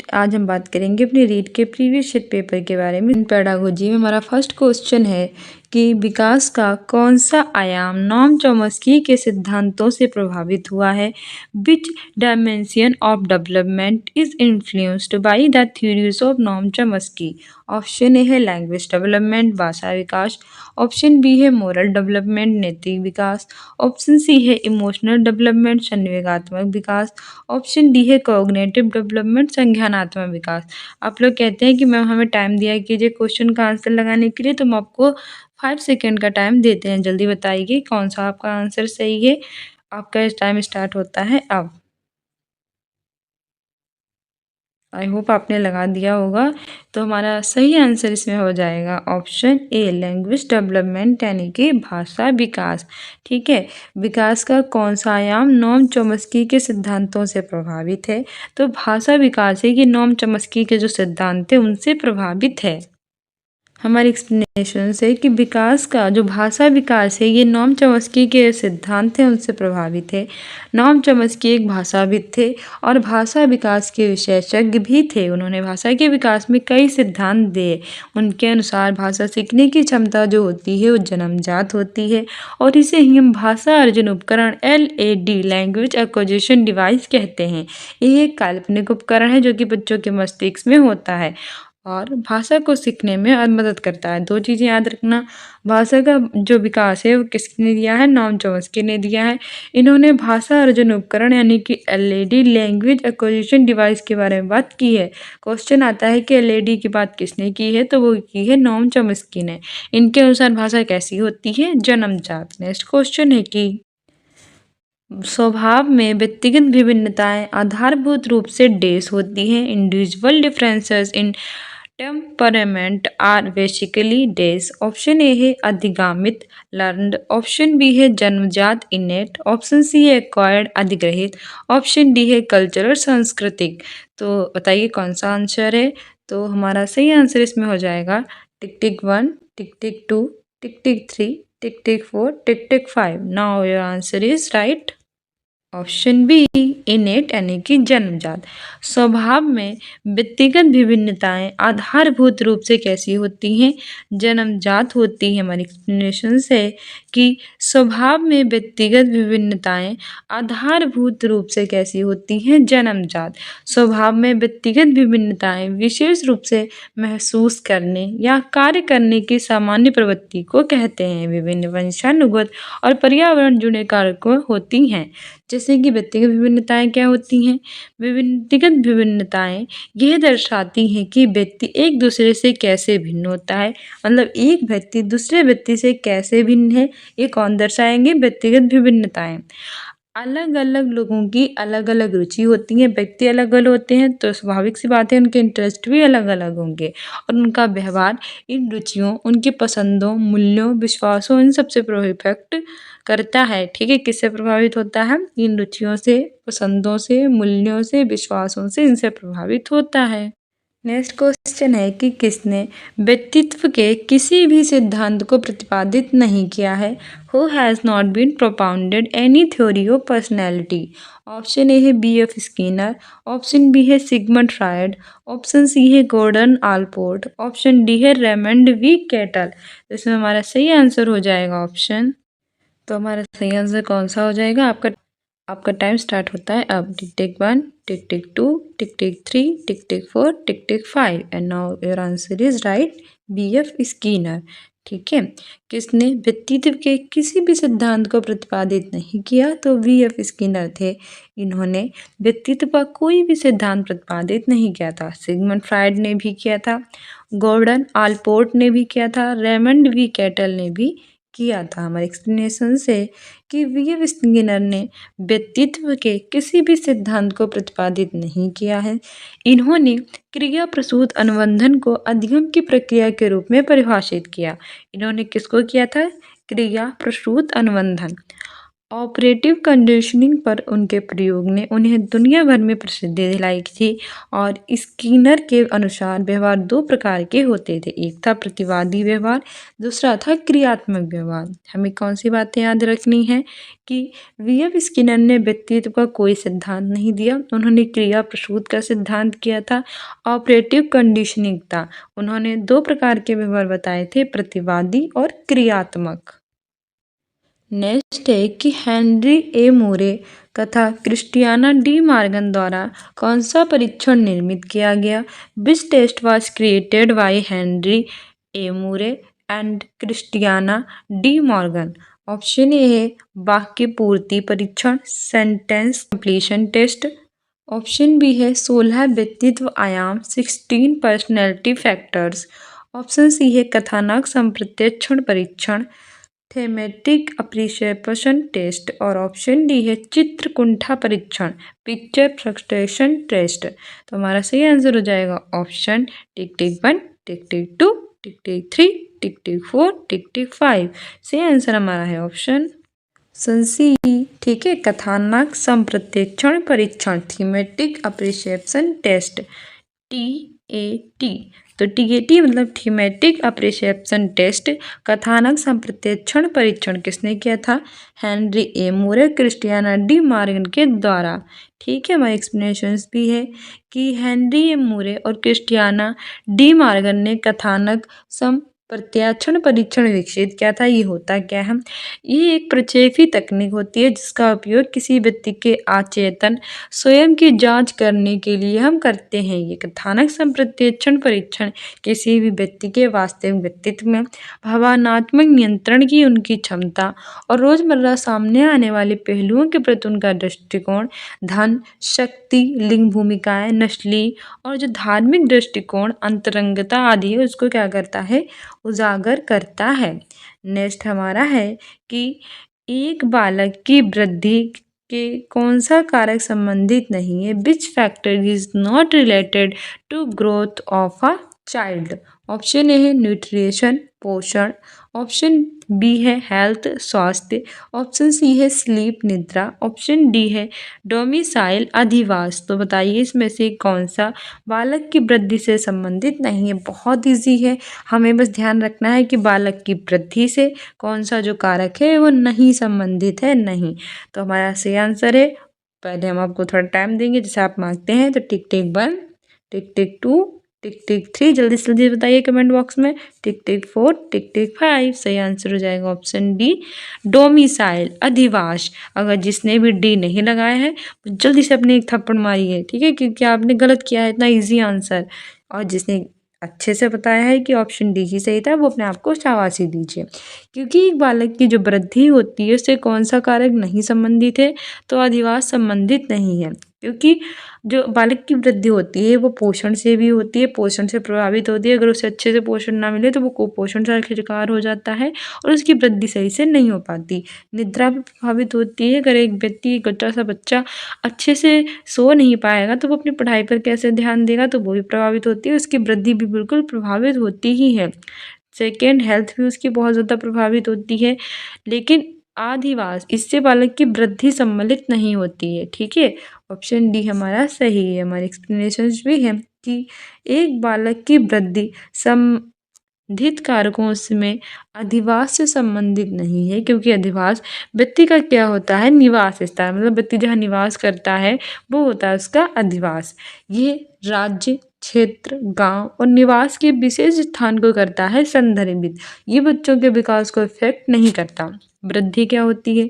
आज हम बात करेंगे अपने रीट के प्रीवियस शीट पेपर के बारे में। पेडागोजी में हमारा फर्स्ट क्वेश्चन है कि विकास का कौन सा आयाम नॉम चॉम्स्की के सिद्धांतों से प्रभावित हुआ है। Which dimension of development is influenced by the theories of Noam Chomsky. Option A है लैंग्वेज डेवलपमेंट, भाषा विकास। ऑप्शन बी है मोरल डेवलपमेंट, नैतिक विकास। ऑप्शन सी है इमोशनल डेवलपमेंट, संवेगात्मक विकास। ऑप्शन डी है कॉग्निटिव डेवलपमेंट, संज्ञानात्मक विकास। आप लोग कहते हैं कि मैम हमें टाइम दिया कीजिए क्वेश्चन का आंसर लगाने के लिए, तो हम आपको 5 सेकेंड का टाइम देते हैं। जल्दी बताइए कौन सा आपका आंसर सही है। आपका टाइम स्टार्ट होता है अब। आई होप आपने लगा दिया होगा। तो हमारा सही आंसर इसमें हो जाएगा ऑप्शन ए लैंग्वेज डेवलपमेंट, यानी कि भाषा विकास। ठीक है, विकास का कौन सा आयाम नॉम चॉम्स्की के सिद्धांतों से प्रभावित है। तो भाषा विकास है कि नॉम चॉम्स्की के जो सिद्धांत है उनसे प्रभावित है। हमारी एक्सप्लेनेशन से कि विकास का जो भाषा विकास है ये नॉम चॉम्स्की के सिद्धांत हैं उनसे प्रभावित है। नॉम चॉम्स्की एक भाषाविद थे और भाषा विकास के विशेषज्ञ भी थे। उन्होंने भाषा के विकास में कई सिद्धांत दिए। उनके अनुसार भाषा सीखने की क्षमता जो होती है वो जन्मजात होती है और इसे ही हम भाषा अर्जन उपकरण LAD लैंग्वेज एक्विजिशन डिवाइस कहते हैं। ये एक काल्पनिक उपकरण है जो कि बच्चों के मस्तिष्क में होता है और भाषा को सीखने में मदद करता है। 2 चीज़ें याद रखना, भाषा का जो विकास है वो किसने दिया है, नॉम चॉम्स्की ने दिया है। इन्होंने भाषा अर्जन उपकरण यानी कि LAD लैंग्वेज एक्विजिशन डिवाइस के बारे में बात की है। क्वेश्चन आता है कि LAD की बात किसने की है, तो वो की है नॉम चॉम्स्की ने। इनके अनुसार भाषा कैसी होती है, जन्मजात। नेक्स्ट क्वेश्चन है कि स्वभाव में व्यक्तिगत विभिन्नताएं आधारभूत रूप से डेस होती हैं। Individual differences in temperament are basically डेस। ऑप्शन ए है अधिगामित लर्नड। ऑप्शन बी है जन्मजात इनेट। ऑप्शन सी है एक्वायर्ड अधिग्रहित। ऑप्शन डी है कल्चरल सांस्कृतिक। तो बताइए कौन सा आंसर है। तो हमारा सही आंसर इसमें हो जाएगा tick tick 1, tick tick 2, tick tick 3, tick tick 4, tick tick 5। Now your answer is right. Option B innate यानी कि जन्मजात। स्वभाव में व्यक्तिगत विभिन्नताएं आधारभूत रूप से कैसी होती हैं, जन्मजात होती हैं। हमारी एक्सप्लेनेशन से कि स्वभाव में व्यक्तिगत विभिन्नताएं आधारभूत रूप से कैसी होती हैं, जन्मजात। स्वभाव में व्यक्तिगत विभिन्नताएं विशेष रूप से महसूस करने या कार्य करने की सामान्य प्रवृत्ति को कहते हैं। विभिन्न वंशानुगत और पर्यावरण जुड़े कारकों होती हैं। जैसे कि व्यक्तिगत विभिन्नताएं क्या होती हैं, व्यक्तिगत विभिन्नताएं यह दर्शाती हैं कि व्यक्ति एक दूसरे से कैसे भिन्न होता है। मतलब एक व्यक्ति दूसरे व्यक्ति से कैसे भिन्न है, ये कौन दर्शाएंगे, व्यक्तिगत विभिन्नताएं। अलग अलग लोगों की अलग अलग रुचि होती है, व्यक्ति अलग अलग होते हैं तो स्वाभाविक सी बात है उनके इंटरेस्ट भी अलग अलग होंगे और उनका व्यवहार इन रुचियों, उनकी पसंदों, मूल्यों, विश्वासों, इन सबसे इफेक्ट करता है। ठीक है, किससे प्रभावित होता है, इन रुचियों से, पसंदों से, मूल्यों से, विश्वासों से, इनसे प्रभावित होता है। नेक्स्ट क्वेश्चन है कि किसने व्यक्तित्व के किसी भी सिद्धांत को प्रतिपादित नहीं किया है। Who has not been propounded any theory of personality. Option A है BF स्किनर। ऑप्शन बी है सिगमंड फ्रायड। ऑप्शन सी है गॉर्डन आलपोर्ट। ऑप्शन डी है रेमंड वी कैटल। इसमें हमारा सही आंसर हो जाएगा ऑप्शन। तो हमारा सही आंसर कौन सा हो जाएगा, आपका टाइम स्टार्ट होता है अब। टिक tick 1, tick tick 2, tick tick 3, tick tick 4, tick tick 5 and now your answer is right, BF Skinner. ठीक है, किसने व्यक्तित्व के किसी भी सिद्धांत को प्रतिपादित नहीं किया, तो BF स्किनर थे। इन्होंने व्यक्तित्व का कोई भी सिद्धांत प्रतिपादित नहीं किया था। सिगमंड फ्रायड ने भी किया था, गॉर्डन आलपोर्ट ने भी किया था, रेमंड वी कैटल ने भी किया था। हमारे एक्सप्लेनेशन से कि BF स्किनर ने व्यक्तित्व के किसी भी सिद्धांत को प्रतिपादित नहीं किया है। इन्होंने क्रिया प्रसूत अनुबंधन को अधिगम की प्रक्रिया के रूप में परिभाषित किया। इन्होंने किसको किया था, क्रिया प्रसूत अनुबंधन। ऑपरेटिव कंडीशनिंग पर उनके प्रयोग ने उन्हें दुनिया भर में प्रसिद्धि दिलाई थी और स्किनर के अनुसार व्यवहार दो प्रकार के होते थे। एक था प्रतिवादी व्यवहार, दूसरा था क्रियात्मक व्यवहार। हमें कौन सी बातें याद रखनी है कि वी.एफ. स्किनर ने व्यक्तित्व का कोई सिद्धांत नहीं दिया, उन्होंने क्रिया प्रसूत का सिद्धांत किया था। ऑपरेटिव कंडीशनिंग था, उन्होंने दो प्रकार के व्यवहार बताए थे, प्रतिवादी और क्रियात्मक। नेक्स्ट है कि हेनरी ए मूरे तथा क्रिस्टियाना डी मॉर्गन द्वारा कौन सा परीक्षण निर्मित किया गया? Which test was created by Henry A Murray and Christiana D Morgan? Option A है वाक्य पूर्ति परीक्षण, sentence completion test. Option B है 16 व्यक्तित्व आयाम, 16 पर्सनैलिटी फैक्टर्स। ऑप्शन सी है कथानक संप्रेषण परीक्षण, थेमेटिक अप्रिसिएशन टेस्ट। और ऑप्शन डी है चित्रकुंठा परीक्षण, पिक्चर फ्रस्ट्रेशन टेस्ट। तो हमारा सही आंसर हो जाएगा option tick tick 1, tick tick 2, tick tick 3, tick tick 4, tick tick 5। सही आंसर हमारा है ऑप्शन सी। ठीक है, कथानक संप्रेषण परीक्षण, थीमेटिक अप्रिसिएशन टेस्ट, TAT। तो TAT मतलब थीमेटिक अप्रिसिएशन टेस्ट, कथानक संप्रेषण परीक्षण किसने किया था? Henry A Murray, Christiana D Morgan के द्वारा। ठीक है, हमारे एक्सप्लेनेशंस भी है कि हेनरी ए मूरे और क्रिस्टियाना डी मॉर्गन ने कथानक प्रत्याक्षण परीक्षण विकसित किया था। ये होता क्या है? ये एक प्रक्षेपी तकनीक होती है जिसका उपयोग किसी व्यक्ति के अचेतन स्वयं की जांच करने के लिए हम करते हैं। ये कथानक संप्रेषण परीक्षण किसी भी व्यक्ति के वास्तविक व्यक्तित्व में भावनात्मक नियंत्रण की उनकी क्षमता और रोजमर्रा सामने आने वाले पहलुओं के प्रति उनका दृष्टिकोण, धन, शक्ति, लिंग भूमिकाएं, नस्ली और जो धार्मिक दृष्टिकोण, अंतरंगता आदि है उसको क्या करता है? उजागर करता है। नेक्स्ट हमारा है कि एक बालक की वृद्धि के कौन सा कारक संबंधित नहीं है? Which factor is not related to growth of a child? Option A है न्यूट्रिशन पोषण, ऑप्शन बी है हेल्थ स्वास्थ्य, ऑप्शन सी है स्लीप निद्रा, ऑप्शन डी है डोमिसाइल अधिवास। तो बताइए इसमें से कौन सा बालक की वृद्धि से संबंधित नहीं है? बहुत इजी है, हमें बस ध्यान रखना है कि बालक की वृद्धि से कौन सा जो कारक है वो नहीं संबंधित है, नहीं। तो हमारा सही आंसर है, पहले हम आपको थोड़ा टाइम देंगे जैसे आप मांगते हैं। तो टिक tick 1, tick tick 2, tick tick 3, जल्दी से जल्दी बताइए कमेंट बॉक्स में। टिक टिक 4, टिक टिक 5। सही आंसर हो जाएगा ऑप्शन डी डोमिसाइल अधिवास। अगर जिसने भी डी नहीं लगाया है तो जल्दी से अपने एक थप्पड़ मारिए, ठीक है, क्योंकि आपने गलत किया है इतना इजी आंसर। और जिसने अच्छे से बताया है कि ऑप्शन डी ही सही था वो अपने आप को शाबाशी दीजिए। क्योंकि एक बालक की जो वृद्धि होती है उससे कौन सा कारक नहीं संबंधित है? तो अधिवास संबंधित नहीं है, क्योंकि जो बालक की वृद्धि होती है वो पोषण से भी होती है, पोषण से प्रभावित होती है। अगर उसे अच्छे से पोषण ना मिले तो वो कुपोषण का शिकार हो जाता है और उसकी वृद्धि सही से नहीं हो पाती। निद्रा भी प्रभावित होती है, अगर एक व्यक्ति एक छोटा सा बच्चा अच्छे से सो नहीं पाएगा तो वो अपनी पढ़ाई पर कैसे ध्यान देगा? तो वो भी प्रभावित होती है, उसकी वृद्धि भी बिल्कुल प्रभावित होती ही है। सेकेंड, हेल्थ भी उसकी बहुत ज़्यादा प्रभावित होती है। लेकिन अधिवास इससे बालक की वृद्धि सम्मिलित नहीं होती है, ठीक है। ऑप्शन डी हमारा सही है। हमारे एक्सप्लेनेशंस भी है कि एक बालक की वृद्धि संबंधित कारकों में अधिवास से संबंधित नहीं है, क्योंकि अधिवास व्यक्ति का क्या होता है? निवास स्थान, मतलब व्यक्ति जहाँ निवास करता है वो होता है उसका अधिवास। ये राज्य, क्षेत्र, गांव और निवास के विशेष स्थान को करता है संदर्भित। ये बच्चों के विकास को इफेक्ट नहीं करता। वृद्धि क्या होती है?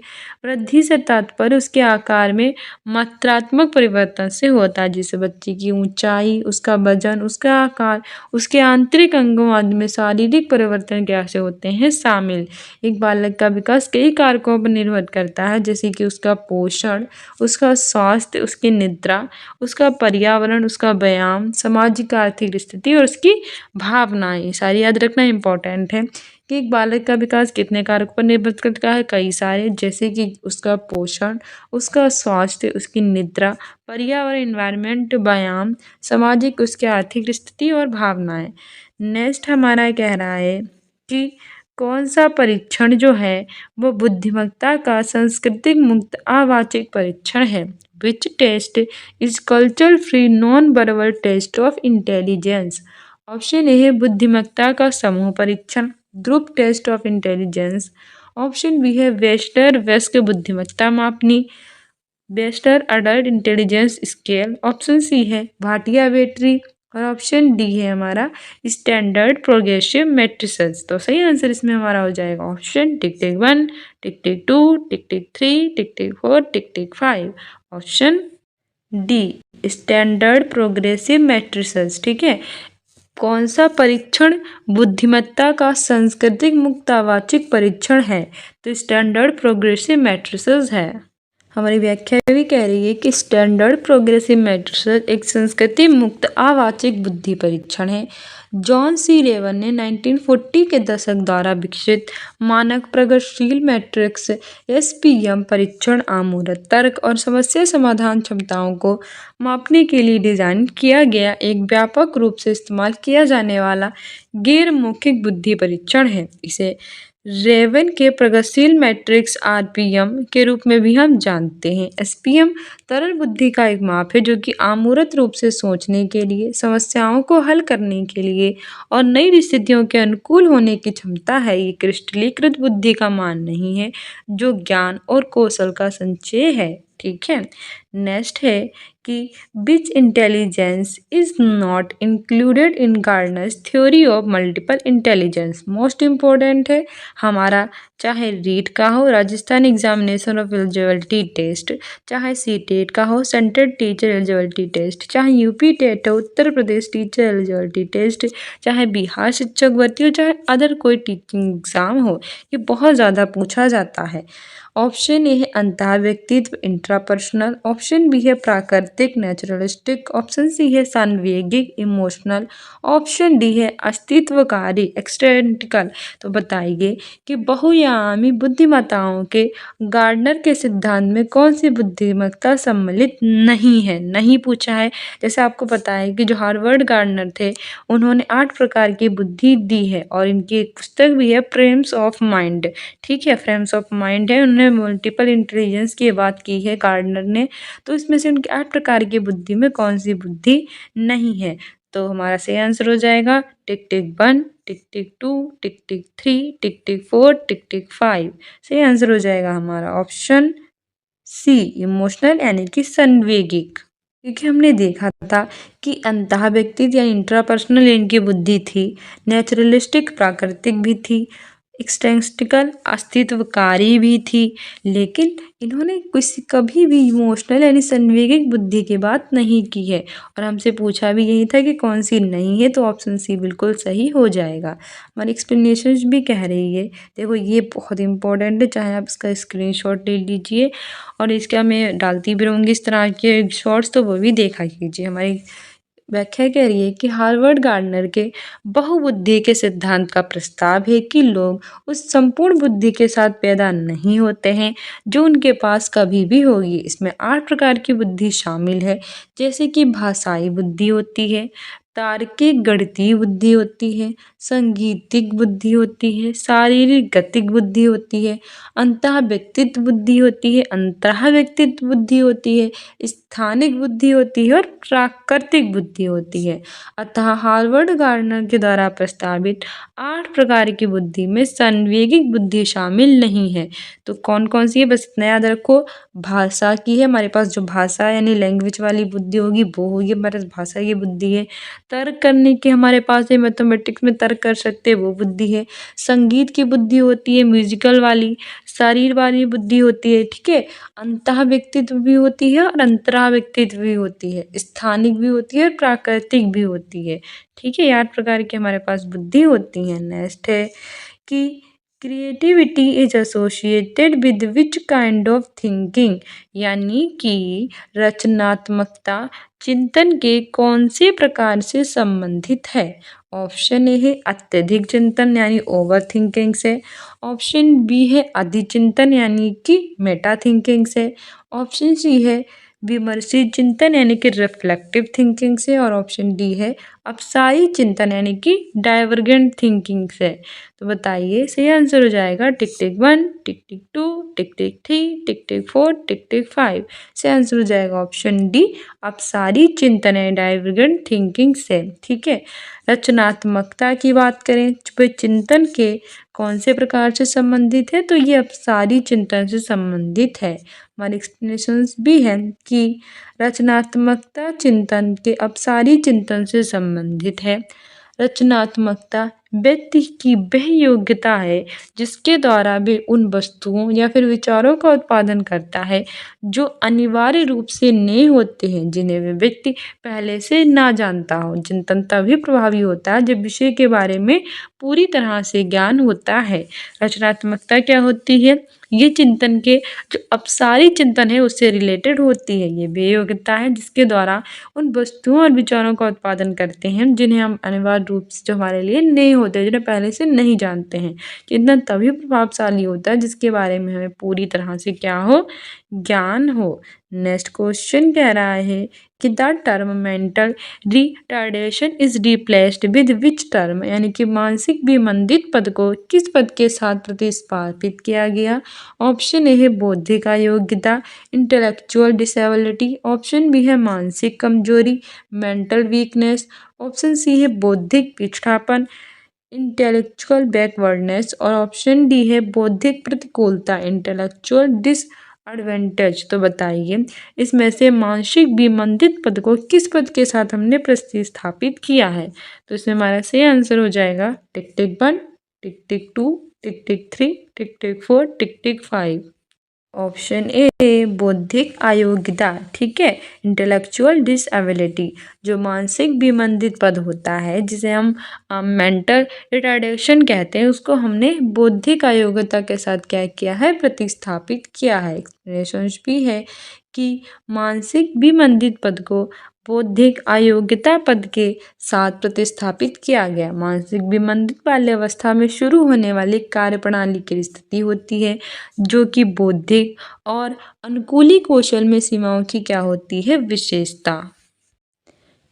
वृद्धि से तात्पर्य उसके आकार में मात्रात्मक परिवर्तन से होता है, जैसे बच्चे की ऊंचाई, उसका वजन, उसका आकार, उसके आंतरिक अंगों आदि में शारीरिक परिवर्तन कैसे होते हैं शामिल। एक बालक का विकास कई कारकों पर निर्भर करता है, जैसे कि उसका पोषण, उसका स्वास्थ्य, उसकी निद्रा, उसका पर्यावरण, उसका व्यायाम, सामाजिक आर्थिक स्थिति और उसकी भावनाएं। सारी याद रखना इम्पोर्टेंट है कि एक बालक का विकास कितने कारकों पर निर्भर करता है? कई सारे, जैसे कि उसका पोषण, उसका स्वास्थ्य, उसकी निद्रा, पर्यावरण एनवायरनमेंट, व्यायाम, सामाजिक, उसकी आर्थिक स्थिति और भावनाएं। नेक्स्ट हमारा कह रहा है कि कौन सा परीक्षण जो है वो बुद्धिमत्ता का सांस्कृतिक मुक्त अवाचिक परीक्षण है? Which test is culture free non verbal test of intelligence? Option A है बुद्धिमत्ता का समूह परीक्षण, group test of intelligence. Option B है वेस्टर वयस्क बुद्धिमत्ता मापनी, Wechsler adult intelligence scale. Option C है भाटिया बैटरी और ऑप्शन डी है हमारा स्टैंडर्ड प्रोग्रेसिव मैट्रिसेस। तो सही आंसर इसमें हमारा हो जाएगा option tick tick 1, tick tick 2, tick tick 3, tick tick 4, tick tick 5। Option D standard progressive matrices. ठीक है, कौन सा परीक्षण बुद्धिमत्ता का सांस्कृतिक मुक्तावाचिक परीक्षण है? तो स्टैंडर्ड प्रोग्रेसिव मैट्रिसेस है। हमारी व्याख्या भी कह रही है कि स्टैंडर्ड प्रोग्रेसिव मैट्रिसेस एक संस्कृति मुक्त अवाचिक बुद्धि परीक्षण है। जॉन सी रेवन ने 1940 के दशक द्वारा विकसित मानक प्रगतिशील मैट्रिक्स एसपीएम परीक्षण अमूर्त तर्क और समस्या समाधान क्षमताओं को मापने के लिए डिजाइन किया गया एक व्यापक रूप से इस्तेमाल किया जाने वाला गैर मौखिक बुद्धि परीक्षण है। इसे रेवन के प्रगतिशील मैट्रिक्स आरपीएम के रूप में भी हम जानते हैं। एसपीएम तरल बुद्धि का एक माप है जो कि अमूर्त रूप से सोचने के लिए, समस्याओं को हल करने के लिए और नई स्थितियों के अनुकूल होने की क्षमता है। ये क्रिस्टलीकृत बुद्धि का मान नहीं है जो ज्ञान और कौशल का संचय है। ठीक है, नेक्स्ट है कि which intelligence is not included in Gardner's theory of multiple intelligence. Most important है हमारा, चाहे रीट का हो Rajasthan examination of eligibility test, चाहे सीटेट का हो सेंट्रल टीचर एलिजिबिलिटी टेस्ट, चाहे यूपी टेट हो Uttar Pradesh teacher eligibility test, चाहे बिहार शिक्षक भर्ती हो, चाहे अदर कोई टीचिंग एग्जाम हो, ये बहुत ज़्यादा पूछा जाता है। ऑप्शन ए है अंतः व्यक्तित्व इंट्रापर्सनल, ऑप्शन बी है प्राकृतिक नेचुरलिस्टिक, ऑप्शन सी है सांवेगिक इमोशनल, ऑप्शन डी है अस्तित्वकारी एक्सटेंटिकल। तो बताइए कि बहुआयामी बुद्धिमत्ताओं के गार्डनर के सिद्धांत में कौन सी बुद्धिमत्ता सम्मिलित नहीं है? नहीं पूछा है। जैसे आपको पता है कि जो हार्वर्ड गार्डनर थे उन्होंने 8 प्रकार की बुद्धि दी है और इनकी एक पुस्तक भी है फ्रेम्स ऑफ माइंड। ठीक है, फ्रेम्स ऑफ माइंड है, उन्होंने मल्टीपल इंटेलिजेंस की बात की है गार्डनर ने। तो इसमें से उनके 8 प्रकार की बुद्धि में कौन सी बुद्धि नहीं है? तो हमारा सही आंसर हो जाएगा tick tick 1, tick tick 2, tick tick 3, tick tick 4, tick tick 5। सही आंसर हो जाएगा हमारा ऑप्शन सी इमोशनल यानी कि संवेगिक। क्योंकि हमने देखा था कि अंतः व्यक्तित्व या इंट्रापर्सनल इनकी बुद्धि थी, नेचुरलिस्टिक प्राकृतिक भी थी, एक्सटेंस्टिकल अस्तित्वकारी भी थी, लेकिन इन्होंने किसी कभी भी इमोशनल यानी संवेगिक बुद्धि की बात नहीं की है। और हमसे पूछा भी यही था कि कौन सी नहीं है, तो ऑप्शन सी बिल्कुल सही हो जाएगा। हमारी एक्सप्लेनेशन भी कह रही है, देखो ये बहुत इंपॉर्टेंट है, चाहे आप इसका स्क्रीनशॉट ले लीजिए और इसका मैं डालती भी रहूँगी इस तरह के शॉर्ट्स, तो वो भी देखा कीजिए। हमारी व्याख्या कह रही है कि हार्वर्ड गार्डनर के बहुबुद्धि के सिद्धांत का प्रस्ताव है कि लोग उस संपूर्ण बुद्धि के साथ पैदा नहीं होते हैं जो उनके पास कभी भी होगी। इसमें 8 प्रकार की बुद्धि शामिल है, जैसे कि भाषाई बुद्धि होती है, तार्किक गणितीय बुद्धि होती है, संगीतिक बुद्धि होती है, शारीरिक गतिक बुद्धि होती है, अंतः व्यक्तित्व बुद्धि होती है, अंतः व्यक्तित्व बुद्धि होती है, स्थानिक बुद्धि होती है और प्राकृतिक बुद्धि होती है। अतः हार्वर्ड गार्डनर के द्वारा प्रस्तावित 8 प्रकार की बुद्धि में संवेगिक बुद्धि शामिल नहीं है। तो कौन कौन सी है, बस इतना याद रखो। भाषा की है, हमारे पास जो भाषा यानी लैंग्वेज वाली बुद्धि होगी वो होगी हमारे पास भाषा की बुद्धि है। तर्क करने की हमारे पास है, मैथमेटिक्स में तर्क कर सकते हैं वो बुद्धि है। संगीत की बुद्धि होती है म्यूजिकल वाली, शरीर वाली बुद्धि होती है। ठीक है, अंतः व्यक्तित्व भी होती है और अंतरा व्यक्तित्व भी होती है, स्थानिक भी होती है और प्राकृतिक भी होती है। ठीक है, 8 प्रकार की हमारे पास बुद्धि होती है। नेक्स्ट है कि creativity is associated with which kind of thinking, यानी कि रचनात्मकता चिंतन के कौन से प्रकार से संबंधित है? ऑप्शन ए है अत्यधिक चिंतन यानी ओवर थिंकिंग से, ऑप्शन बी है अधिचिंतन यानी कि मेटा थिंकिंग से, ऑप्शन सी है विमर्शी चिंतन यानी कि रिफ्लेक्टिव थिंकिंग से, और ऑप्शन डी है अपसारी चिंतन यानी कि डाइवर्जेंट थिंकिंग से। तो बताइए सही आंसर हो जाएगा tick tick 1, tick tick 2, tick tick 3, tick tick 4, tick tick 5। सही आंसर हो जाएगा ऑप्शन डी, अपसारी चिंतन है डाइवर्जेंट थिंकिंग से। ठीक है, रचनात्मकता की बात करें तो चिंतन के कौन से प्रकार से संबंधित है, तो ये अपसारी चिंतन से संबंधित है। हमारे एक्सप्लेनेशंस भी हैं कि रचनात्मकता चिंतन के अपसारी चिंतन से संबंधित है। रचनात्मकता व्यक्ति की वह योग्यता है जिसके द्वारा वे उन वस्तुओं या फिर विचारों का उत्पादन करता है जो अनिवार्य रूप से नए होते हैं, जिन्हें वे व्यक्ति पहले से ना जानता हो। चिंतन तभी प्रभावी होता है जब विषय के बारे में पूरी तरह से ज्ञान होता है। रचनात्मकता क्या होती है, ये चिंतन के जो अपसारी चिंतन है उससे रिलेटेड होती है। ये वे योग्यता है जिसके द्वारा उन वस्तुओं और विचारों का उत्पादन करते हैं जिन्हें हम अनिवार्य रूप से जो हमारे लिए नए होते हैं, जिन्हें पहले से नहीं जानते हैं। चिंतन तभी प्रभावशाली होता है जिसके बारे में हमें पूरी तरह से क्या हो, ज्ञान हो। नेक्स्ट क्वेश्चन कह रहा है कि the term mental retardation is replaced with which term, यानी कि मानसिक विमंदित पद को किस पद के साथ प्रतिस्थापित किया गया। ऑप्शन ए है बौद्धिक अयोग्यता, इंटेलेक्चुअल डिसेबिलिटी। ऑप्शन बी है मानसिक कमजोरी, मेंटल वीकनेस। ऑप्शन सी है बौद्धिक पिछड़ापन, इंटेलेक्चुअल बैकवर्डनेस। और ऑप्शन डी है बौद्धिक प्रतिकूलता, इंटेलेक्चुअल डिसएडवांटेज। तो बताइए इसमें से मानसिक विमंदित पद को किस पद के साथ हमने प्रतिस्थापित किया है। तो इसमें हमारा सही आंसर हो जाएगा tick tick 1, tick tick 2, tick tick 3, tick tick 4, tick tick 5। Option A बौद्धिक अयोग्यता। ठीक है, इंटेलेक्चुअल डिसएबिलिटी जो मानसिक विमंदित पद होता है जिसे हम मेंटल रिटार्डेशन कहते हैं, उसको हमने बौद्धिक अयोग्यता के साथ क्या किया है, प्रतिस्थापित किया है। एक्सप्लेनेशन भी है कि मानसिक विमंदित पद को बौद्धिक अयोग्यता पद के साथ प्रतिस्थापित किया गया। मानसिक विमंदित बाल्यावस्था में शुरू होने वाली कार्यप्रणाली की स्थिति होती है जो कि बौद्धिक और अनुकूली कौशल में सीमाओं की क्या होती है, विशेषता।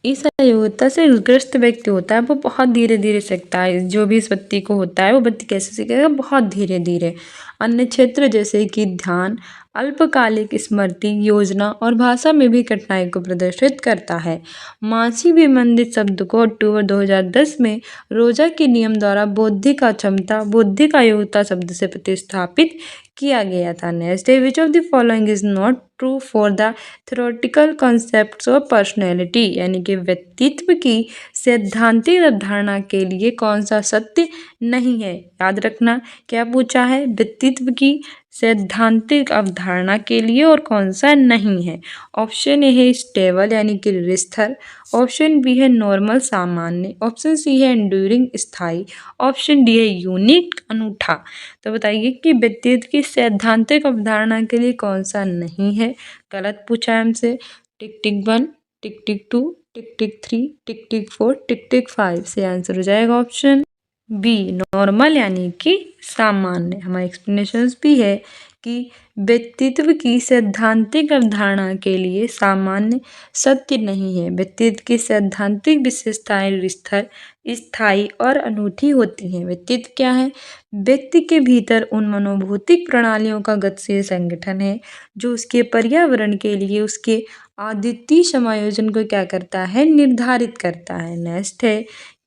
इस अयोग्यता से ग्रस्त व्यक्ति होता है वो बहुत धीरे धीरे सीखता है। जो भी इस व्यक्ति को होता है वो व्यक्ति कैसे सीखेगा, बहुत धीरे धीरे। अन्य क्षेत्र जैसे कि ध्यान, अल्पकालिक स्मृति, योजना और भाषा में भी कठिनाई को प्रदर्शित करता है। मानसिक विमंदित शब्द को अक्टूबर 2010 में रोजा के नियम द्वारा बौद्धिक अक्षमता, बौद्धिक अयोग्यता शब्द से प्रतिस्थापित किया गया था। नेक्स्ट है which of the following is not true for the theoretical concepts of personality, यानी कि व्यक्तित्व की सैद्धांतिक अवधारणा के लिए कौन सा सत्य नहीं है। याद रखना क्या पूछा है, व्यक्तित्व की सैद्धांतिक अवधारणा के लिए और कौन सा नहीं है। ऑप्शन ए है स्टेबल यानी कि स्थिर, ऑप्शन बी है नॉर्मल सामान्य, ऑप्शन सी है एंड्यूरिंग स्थायी, ऑप्शन डी है यूनिक अनूठा। तो बताइए कि व्यक्तित्व की सैद्धांतिक अवधारणा के लिए कौन सा नहीं है। गलत पूछा है हमसे। टिक tick 1, tick tick 2, tick tick 3, tick tick 4, tick tick 5। से आंसर हो जाएगा ऑप्शन बी नॉर्मल यानी कि सामान्य। हमारे एक्सप्लेनेशंस भी है कि व्यक्तित्व की सैद्धांतिक अवधारणा के लिए सामान्य सत्य नहीं है। व्यक्तित्व की सैद्धांतिक विशेषताएं स्थिर, स्थायी और अनूठी होती हैं। व्यक्तित्व क्या है, व्यक्ति के भीतर उन मनोभौतिक प्रणालियों का गतिशील संगठन है जो उसके पर्यावरण के लिए उसके अद्वितीय समायोजन को क्या करता है, निर्धारित करता है। नेक्स्ट है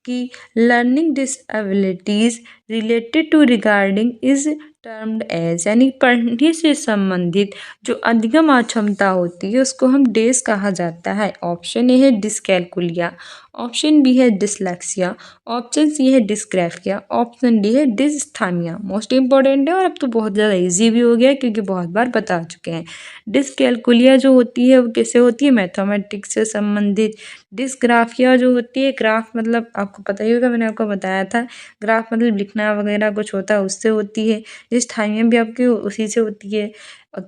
कि learning disabilities related to regarding is termed as, यानी पढ़ने से संबंधित जो अधिगम अक्षमता होती है उसको हम डेस कहा जाता है। ऑप्शन ए है डिसकैलकुलिया, ऑप्शन बी है डिसलेक्सिया, ऑप्शन सी है डिस्ग्राफिया, ऑप्शन डी है डिस्थामिया। मोस्ट इंपॉर्टेंट है और अब तो बहुत ज़्यादा इजी भी हो गया क्योंकि बहुत बार बता चुके हैं। डिसकैलकुलिया जो होती है वो कैसे होती है, मैथमेटिक्स से संबंधित। डिस्ग्राफिया जो होती है, ग्राफ मतलब आपको पता ही होगा, मैंने आपको बताया था, ग्राफ मतलब लिखना वगैरह कुछ होता है उससे होती है। डिस्थामिया भी आपकी उसी से होती है।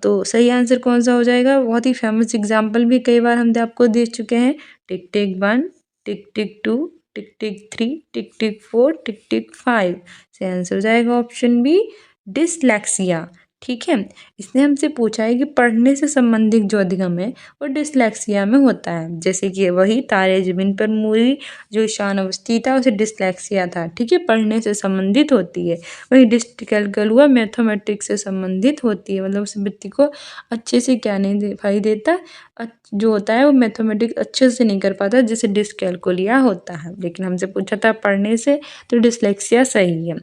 तो सही आंसर कौन सा हो जाएगा, बहुत ही फेमस एग्जाम्पल भी कई बार हम आपको दे चुके हैं। टिक tick 1, tick tick 2, tick tick 3, tick tick 4, tick tick 5। सही आंसर हो जाएगा ऑप्शन बी डिसलेक्सिया। ठीक है। इसने हमसे पूछा है कि पढ़ने से संबंधित जो अधिगम है वो डिसलेक्सिया में होता है, जैसे कि वही तारे जमीन पर मूरी जो ईशानावस्थी था उसे डिसलेक्सिया था। ठीक है, पढ़ने से संबंधित होती है। वही डिस्टिकल हुआ मैथमेटिक्स से संबंधित होती है, मतलब उस व्यक्ति को अच्छे से क्या नहीं दिखाई देता, जो होता है वो मैथमेटिक्स अच्छे से नहीं कर पाता, जैसे डिसकैलकुलिया होता है। लेकिन हमसे पूछा था पढ़ने से, तो डिसलेक्सिया सही है।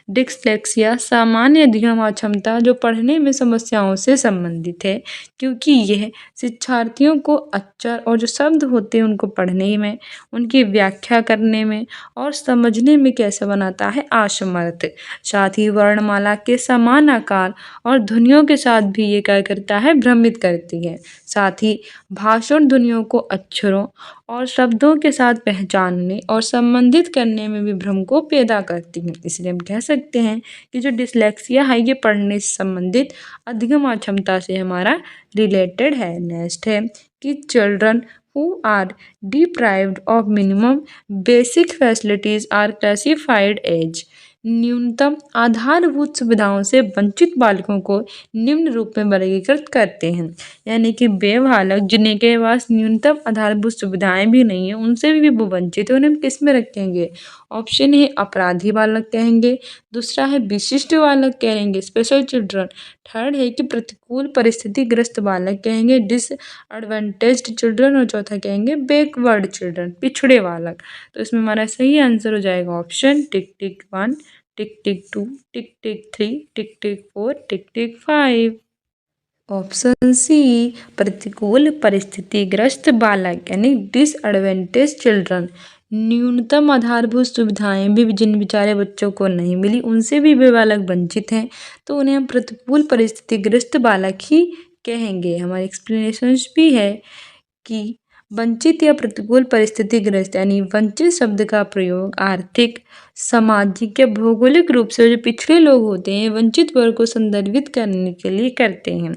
डिसलेक्सिया सामान्य अधिगम अक्षमता जो पढ़ने में समस्याओं से संबंधित है, क्योंकि यह शिक्षार्थियों को अक्षर और जो शब्द होते हैं उनको पढ़ने में, उनकी व्याख्या करने में और समझने में कैसे बनाता है असमर्थ। साथ ही वर्णमाला के समान आकार और ध्वनियों के साथ भी ये क्या करता है, भ्रमित करती है। साथ ही भाषण ध्वनियों को अक्षरों और शब्दों के साथ पहचानने और संबंधित करने में भी भ्रम को पैदा करती है। इसलिए हम कह सकते हैं कि जो डिसलेक्सिया है ये पढ़ने से संबंधित अधिगम अक्षमता से हमारा रिलेटेड है। नेक्स्ट है कि children who are deprived of minimum basic facilities are classified as न्यूनतम आधारभूत सुविधाओं से वंचित बालकों को निम्न रूप में वर्गीकृत करते हैं। यानी कि वे बालक जिनके पास न्यूनतम आधारभूत सुविधाएं भी नहीं है, उनसे भी वो वंचित है, उन्हें हम किस में रखेंगे? ऑप्शन ए अपराधी बालक कहेंगे, दूसरा है विशिष्ट बालक कहेंगे स्पेशल चिल्ड्रन, थर्ड है कि प्रतिकूल परिस्थितिग्रस्त बालक कहेंगे डिसएडवांटेज्ड चिल्ड्रन, और चौथा कहेंगे बैकवर्ड चिल्ड्रन पिछड़े बालक। तो इसमें हमारा सही आंसर हो जाएगा option tick tick 1, tick tick 2, tick tick 3, tick tick 4, tick tick 5। Option C प्रतिकूल परिस्थितिग्रस्त बालक यानी डिसएडवांटेज चिल्ड्रन। न्यूनतम आधारभूत सुविधाएं भी जिन बेचारे बच्चों को नहीं मिली, उनसे भी वे बालक वंचित हैं, तो उन्हें हम प्रतिकूल परिस्थितिग्रस्त बालक ही कहेंगे। हमारे एक्सप्लेनेशंस भी है कि वंचित या प्रतिकूल परिस्थितिग्रस्त यानी वंचित शब्द का प्रयोग आर्थिक, सामाजिक या भौगोलिक रूप से जो पिछड़े लोग होते हैं, वंचित वर्ग को संदर्भित करने के लिए करते हैं।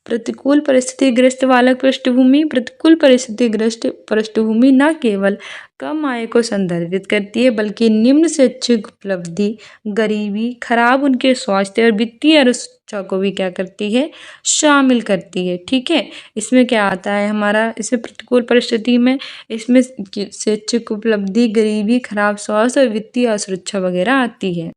प्रतिकूल परिस्थितिग्रस्त बालक पृष्ठभूमि, प्रतिकूल परिस्थितिग्रस्त पृष्ठभूमि न केवल कम आय को संदर्भित करती है, बल्कि निम्न शैक्षिक उपलब्धि, गरीबी, खराब उनके स्वास्थ्य और वित्तीय अनिश्चितता को भी क्या करती है, शामिल करती है। ठीक है, इसमें क्या आता है हमारा, इसमें प्रतिकूल परिस्थिति में इसमें शैक्षिक उपलब्धि, गरीबी, खराब स्वास्थ्य और वित्तीय असुरक्षा वगैरह आती है।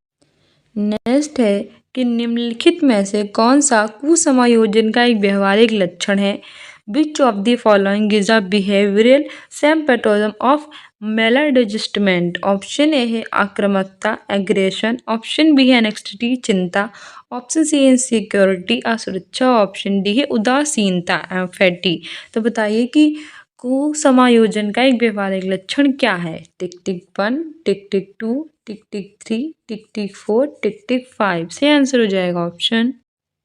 नेक्स्ट है कि निम्नलिखित में से कौन सा कुसमायोजन का एक व्यवहारिक लक्षण है? Which of the following is a behavioural symptom of maladjustment? Option A है आक्रामकता एग्रेशन, ऑप्शन बी है एनेक्सिटी चिंता, ऑप्शन सी है इनसिक्योरिटी असुरक्षा, ऑप्शन डी है उदासीनता एम्फैटी। तो बताइए कि कुसमायोजन का एक व्यवहारिक लक्षण क्या है? टिक tick 1, tick tick 2, tick tick 3, tick tick 4, tick tick 5। से आंसर हो जाएगा ऑप्शन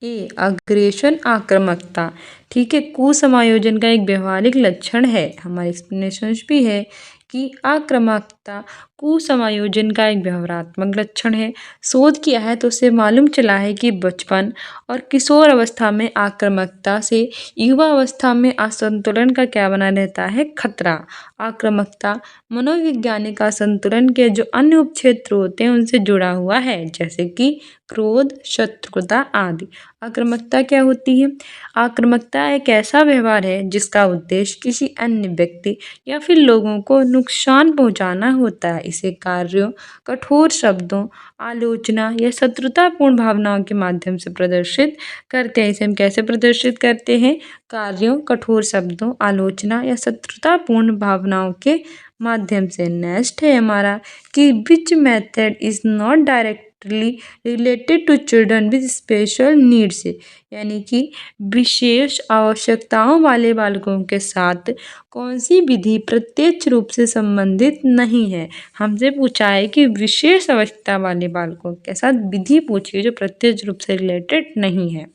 ए अग्रेशन आक्रामकता। ठीक है, कुसमायोजन का एक व्यवहारिक लक्षण है। हमारे एक्सप्लेनेशन भी है कि आक्रामकता कुसमायोजन का एक व्यवहारात्मक लक्षण है। शोध किया है तो उससे मालूम चला है कि बचपन और किशोर अवस्था में आक्रामकता से युवा अवस्था में असंतुलन का क्या बना रहता है, खतरा। आक्रामकता मनोवैज्ञानिक असंतुलन के जो अन्य उपक्षेत्र होते हैं उनसे जुड़ा हुआ है, जैसे कि क्रोध, शत्रुता आदि। आक्रामकता क्या होती है? आक्रामकता एक ऐसा व्यवहार है जिसका उद्देश्य किसी अन्य व्यक्ति या फिर लोगों को नुकसान पहुंचाना होता है। इसे कार्यों, कठोर शब्दों, आलोचना या शत्रुतापूर्ण भावनाओं के माध्यम से प्रदर्शित करते हैं। इसे हम कैसे प्रदर्शित करते हैं? कार्यों, कठोर शब्दों, आलोचना या शत्रुतापूर्ण भावनाओं के माध्यम से। नेक्स्ट है हमारा कि which method is not directly related to children with special needs, यानी कि विशेष आवश्यकताओं वाले बालकों के साथ कौन सी विधि प्रत्यक्ष रूप से संबंधित नहीं है? हमसे पूछा है कि विशेष आवश्यकता वाले बालकों के साथ विधि पूछिए जो प्रत्यक्ष रूप से रिलेटेड नहीं है।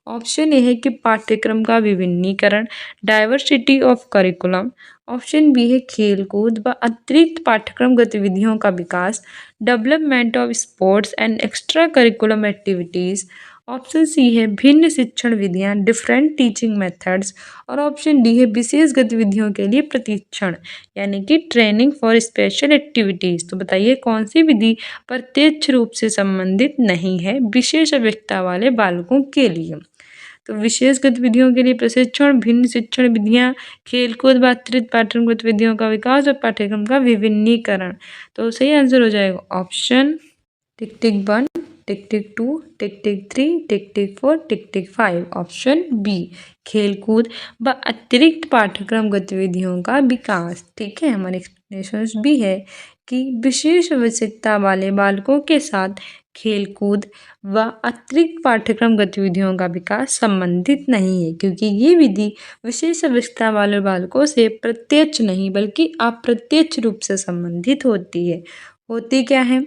ऑप्शन ए है कि पाठ्यक्रम का विभिन्नीकरण, diversity of curriculum, option B है खेलकूद व अतिरिक्त पाठ्यक्रम गतिविधियों का विकास, development of sports and extra curriculum activities, option C है भिन्न शिक्षण विधियां, डिफरेंट टीचिंग मेथड्स, और ऑप्शन डी है विशेष गतिविधियों के लिए प्रशिक्षण, यानी कि ट्रेनिंग फॉर स्पेशल एक्टिविटीज। तो बताइए कौन सी विधि प्रत्यक्ष रूप से संबंधित नहीं है विशेष आवश्यकता वाले बालकों के लिए। तो विशेष गतिविधियों के लिए प्रशिक्षण, भिन्न शिक्षण विधियां, खेलकूद व अतिरिक्त पाठ्यक्रम गतिविधियों का विकास और पाठ्यक्रम का विभिन्नीकरण। तो सही आंसर हो जाएगा option tick tick 1, tick tick 2, tick tick 3, tick tick 4, tick tick 5। Option B खेलकूद व अतिरिक्त पाठ्यक्रम गतिविधियों का विकास। ठीक है, हमारे एक्सप्लेनेशन भी है कि विशेष आवश्यकता वाले बालकों के साथ खेलकूद व अतिरिक्त पाठ्यक्रम गतिविधियों का विकास संबंधित नहीं है, क्योंकि ये विधि विशेष आवश्यकता वाले बालकों से प्रत्यक्ष नहीं बल्कि अप्रत्यक्ष रूप से संबंधित होती है। होती क्या है,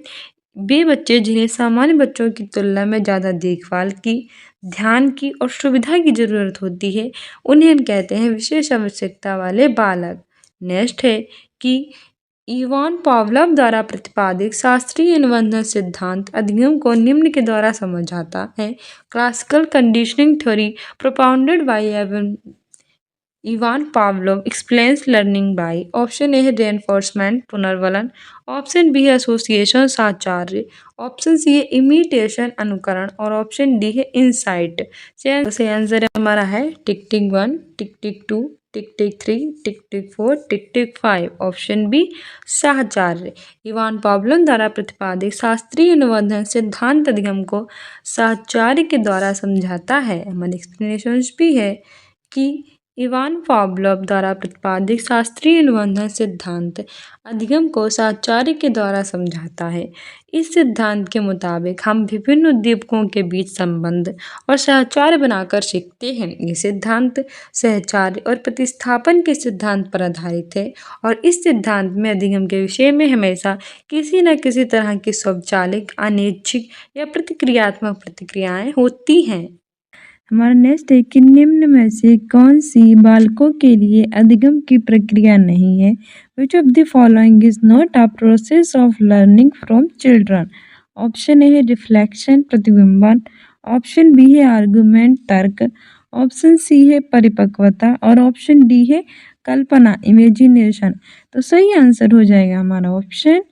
वे बच्चे जिन्हें सामान्य बच्चों की तुलना में ज़्यादा देखभाल की, ध्यान की और सुविधा की ज़रूरत होती है, उन्हें हम कहते हैं विशेष आवश्यकता वाले बालक। नेक्स्ट है कि इवान पावलोव द्वारा प्रतिपादित शास्त्रीय अनुबंधन सिद्धांत अधिगम को निम्न के द्वारा समझाता है। Classical conditioning theory propounded bye Ivan Pavlov explains learning by. Option A है रेनफोर्समेंट पुनर्वलन, ऑप्शन बी है एसोसिएशन साहचर्य, ऑप्शन सी है इमिटेशन अनुकरण, और ऑप्शन डी है इंसाइट। सही आंसर हमारा है टिक tick 1, tick tick 2, tick tick 3, tick tick 4, tick tick 5। Option B साहचर्य। इवान पावलोव द्वारा प्रतिपादित शास्त्रीय अनुबंधन सिद्धांत अधिगम को साहचर्य के द्वारा समझाता है। हमारे एक्सप्लेनेशन भी है कि इवान पावलोव द्वारा प्रतिपादित शास्त्रीय अनुबंधन सिद्धांत अधिगम को साहचर्य के द्वारा समझाता है। इस सिद्धांत के मुताबिक हम विभिन्न उद्दीपकों के बीच संबंध और साहचर्य बनाकर सीखते हैं। ये सिद्धांत साहचर्य और प्रतिस्थापन के सिद्धांत पर आधारित है, और इस सिद्धांत में अधिगम के विषय में हमेशा किसी न किसी तरह की स्वचालित, अनैच्छिक या प्रतिक्रियात्मक प्रतिक्रियाएं होती हैं। हमारा नेक्स्ट है कि निम्न में से कौन सी बालकों के लिए अधिगम की प्रक्रिया नहीं है। Which of the following is not a process of learning from children. Option A है रिफ्लेक्शन प्रतिबिंबन, ऑप्शन बी है आर्गुमेंट तर्क, ऑप्शन सी है परिपक्वता, और ऑप्शन डी है कल्पना इमेजिनेशन। तो सही आंसर हो जाएगा हमारा ऑप्शन,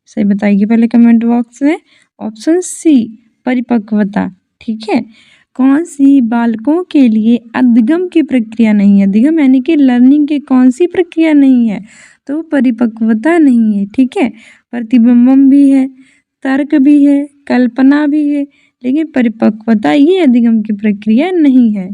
सही बताइए पहले कमेंट बॉक्स में, ऑप्शन सी परिपक्वता। ठीक है, कौन सी बालकों के लिए अधिगम की प्रक्रिया नहीं है। अधिगम यानी कि लर्निंग की कौन सी प्रक्रिया नहीं है, तो परिपक्वता नहीं है। ठीक है, प्रतिबिंबम भी है, तर्क भी है, कल्पना भी है, लेकिन परिपक्वता ये अधिगम की प्रक्रिया नहीं है।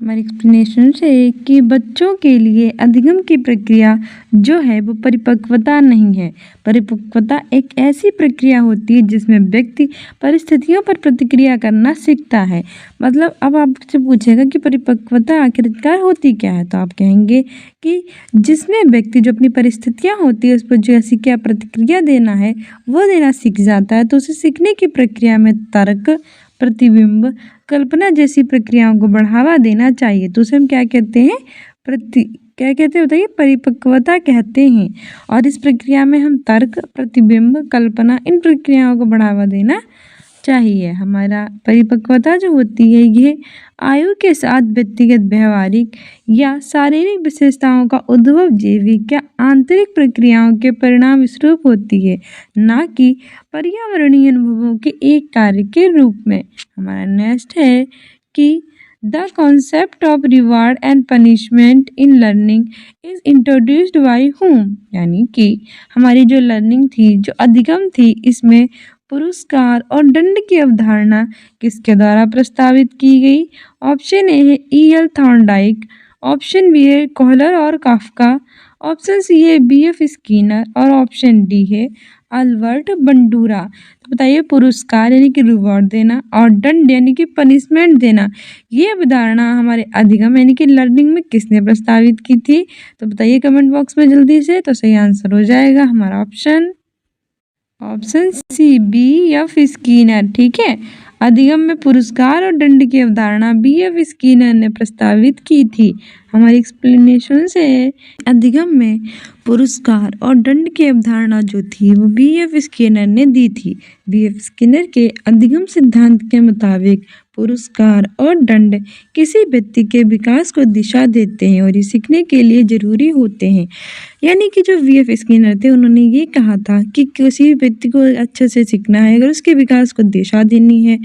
हमारी एक्सप्लेनेशन से कि बच्चों के लिए अधिगम की प्रक्रिया जो है वो परिपक्वता नहीं है। परिपक्वता एक ऐसी प्रक्रिया होती है जिसमें व्यक्ति परिस्थितियों पर प्रतिक्रिया करना सीखता है। मतलब अब आपसे पूछेगा कि परिपक्वता आखिरकार होती क्या है, तो आप कहेंगे कि जिसमें व्यक्ति जो अपनी परिस्थितियाँ होती है उस पर जैसी क्या प्रतिक्रिया देना है वो देना सीख जाता है। तो उसे सीखने की प्रक्रिया में तर्क, प्रतिबिंब, कल्पना जैसी प्रक्रियाओं को बढ़ावा देना चाहिए। तो उसे हम क्या कहते हैं, क्या कहते हैं बताइए, परिपक्वता कहते हैं। और इस प्रक्रिया में हम तर्क, प्रतिबिंब, कल्पना इन प्रक्रियाओं को बढ़ावा देना चाहिए। हमारा परिपक्वता जो होती है ये आयु के साथ व्यक्तिगत व्यवहारिक या शारीरिक विशेषताओं का उद्भव जैविक या आंतरिक प्रक्रियाओं के परिणाम स्वरूप होती है, ना कि पर्यावरणीय अनुभवों के एक कार्य के रूप में। हमारा नेक्स्ट है कि the concept of reward and punishment in learning is introduced by whom। यानी कि हमारी जो लर्निंग थी, जो अधिगम थी, इसमें पुरस्कार और दंड की अवधारणा किसके द्वारा प्रस्तावित की गई। ऑप्शन ए है E.L. थॉर्नडाइक, ऑप्शन बी है कोहलर और काफ्का, ऑप्शन सी है B.F. स्किनर, और ऑप्शन डी है अल्बर्ट बंडूरा। तो बताइए पुरस्कार यानी कि रिवॉर्ड देना और दंड यानी कि पनिशमेंट देना, ये अवधारणा हमारे अधिगम यानी कि लर्निंग में किसने प्रस्तावित की थी। तो बताइए कमेंट बॉक्स में जल्दी से। तो सही आंसर हो जाएगा हमारा ऑप्शन सी B.F. स्किनर। ठीक है, अधिगम में पुरस्कार और दंड की अवधारणा B.F. स्किनर ने प्रस्तावित की थी। हमारी एक्सप्लेनेशन से अधिगम में पुरस्कार और दंड की अवधारणा जो थी वो B.F. स्किनर ने दी थी। B.F. स्किनर के अधिगम सिद्धांत के मुताबिक पुरस्कार और दंड किसी व्यक्ति के विकास को दिशा देते हैं और ये सीखने के लिए जरूरी होते हैं। यानी कि जो B.F. स्किनर थे उन्होंने ये कहा था कि किसी व्यक्ति को अच्छे से सीखना है, अगर उसके विकास को दिशा देनी है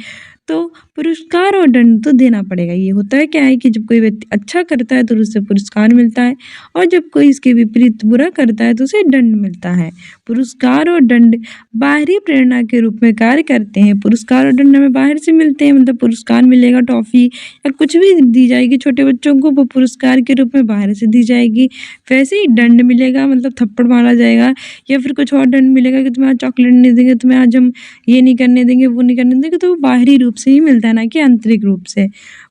तो पुरस्कार और दंड तो देना पड़ेगा। ये होता है क्या है कि जब कोई व्यक्ति अच्छा करता है तो उससे पुरस्कार मिलता है और जब कोई इसके विपरीत बुरा करता है तो उसे दंड मिलता है। पुरस्कार और दंड बाहरी प्रेरणा के रूप में कार्य करते हैं। पुरस्कार और दंड हमें बाहर से मिलते हैं, मतलब पुरस्कार मिलेगा, टॉफी या कुछ भी दी जाएगी छोटे बच्चों को, वो पुरस्कार के रूप में बाहर से दी जाएगी। वैसे ही दंड मिलेगा, मतलब थप्पड़ मारा जाएगा या फिर कुछ और दंड मिलेगा कि तुम्हें आज चॉकलेट नहीं देंगे, तुम्हें आज हम ये नहीं करने देंगे, वो नहीं करने देंगे, तो वो बाहरी रूप से ही मिलता है, ना कि आंतरिक रूप से।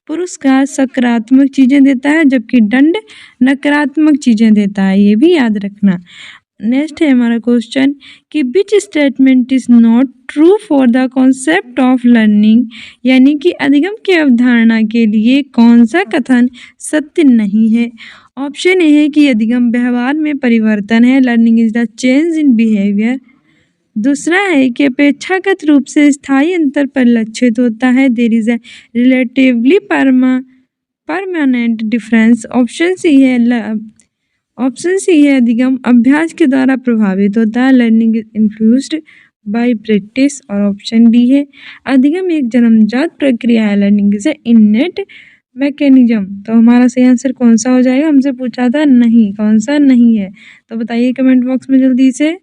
पुरस्कार सकारात्मक चीजें देता है जबकि दंड नकारात्मक चीजें देता है, ये भी याद रखना। नेक्स्ट है हमारा क्वेश्चन कि which statement is not true for the concept of learning, यानी कि अधिगम की अवधारणा के लिए कौन सा कथन सत्य नहीं है। ऑप्शन ए है कि अधिगम व्यवहार में परिवर्तन है, learning is the change in behaviour. दूसरा है कि अपेक्षाकृत रूप से स्थायी अंतर परिलक्षित होता है, there is a relatively permanent difference. Option C है अधिगम अभ्यास के द्वारा प्रभावित होता है, learning is influenced by practice. और ऑप्शन डी है अधिगम एक जन्मजात प्रक्रिया है, learning is a innate mechanism. तो हमारा सही आंसर कौन सा हो जाएगा, हमसे पूछा था नहीं, कौन सा नहीं है, तो बताइए कमेंट बॉक्स में जल्दी से।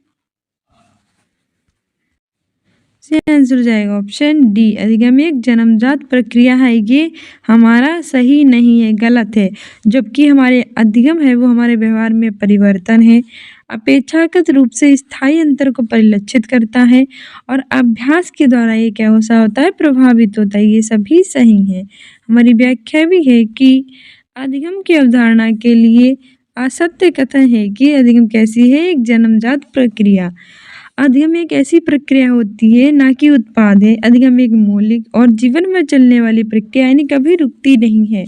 आंसर हो जाएगा ऑप्शन डी, अधिगम एक जन्मजात प्रक्रिया है। ये हमारा सही नहीं है, गलत है। जबकि हमारे अधिगम है वो हमारे व्यवहार में परिवर्तन है, अपेक्षाकृत रूप से स्थायी अंतर को परिलक्षित करता है और अभ्यास के द्वारा ये क्या होता है, प्रभावित होता है। ये सभी सही है। हमारी व्याख्या भी है कि अधिगम की अवधारणा के लिए असत्य कथन है कि अधिगम कैसी है, एक जन्मजात प्रक्रिया। अधिगम एक ऐसी प्रक्रिया होती है, ना कि उत्पाद है। अधिगम एक मौलिक और जीवन में चलने वाली प्रक्रिया, यानी कभी रुकती नहीं है।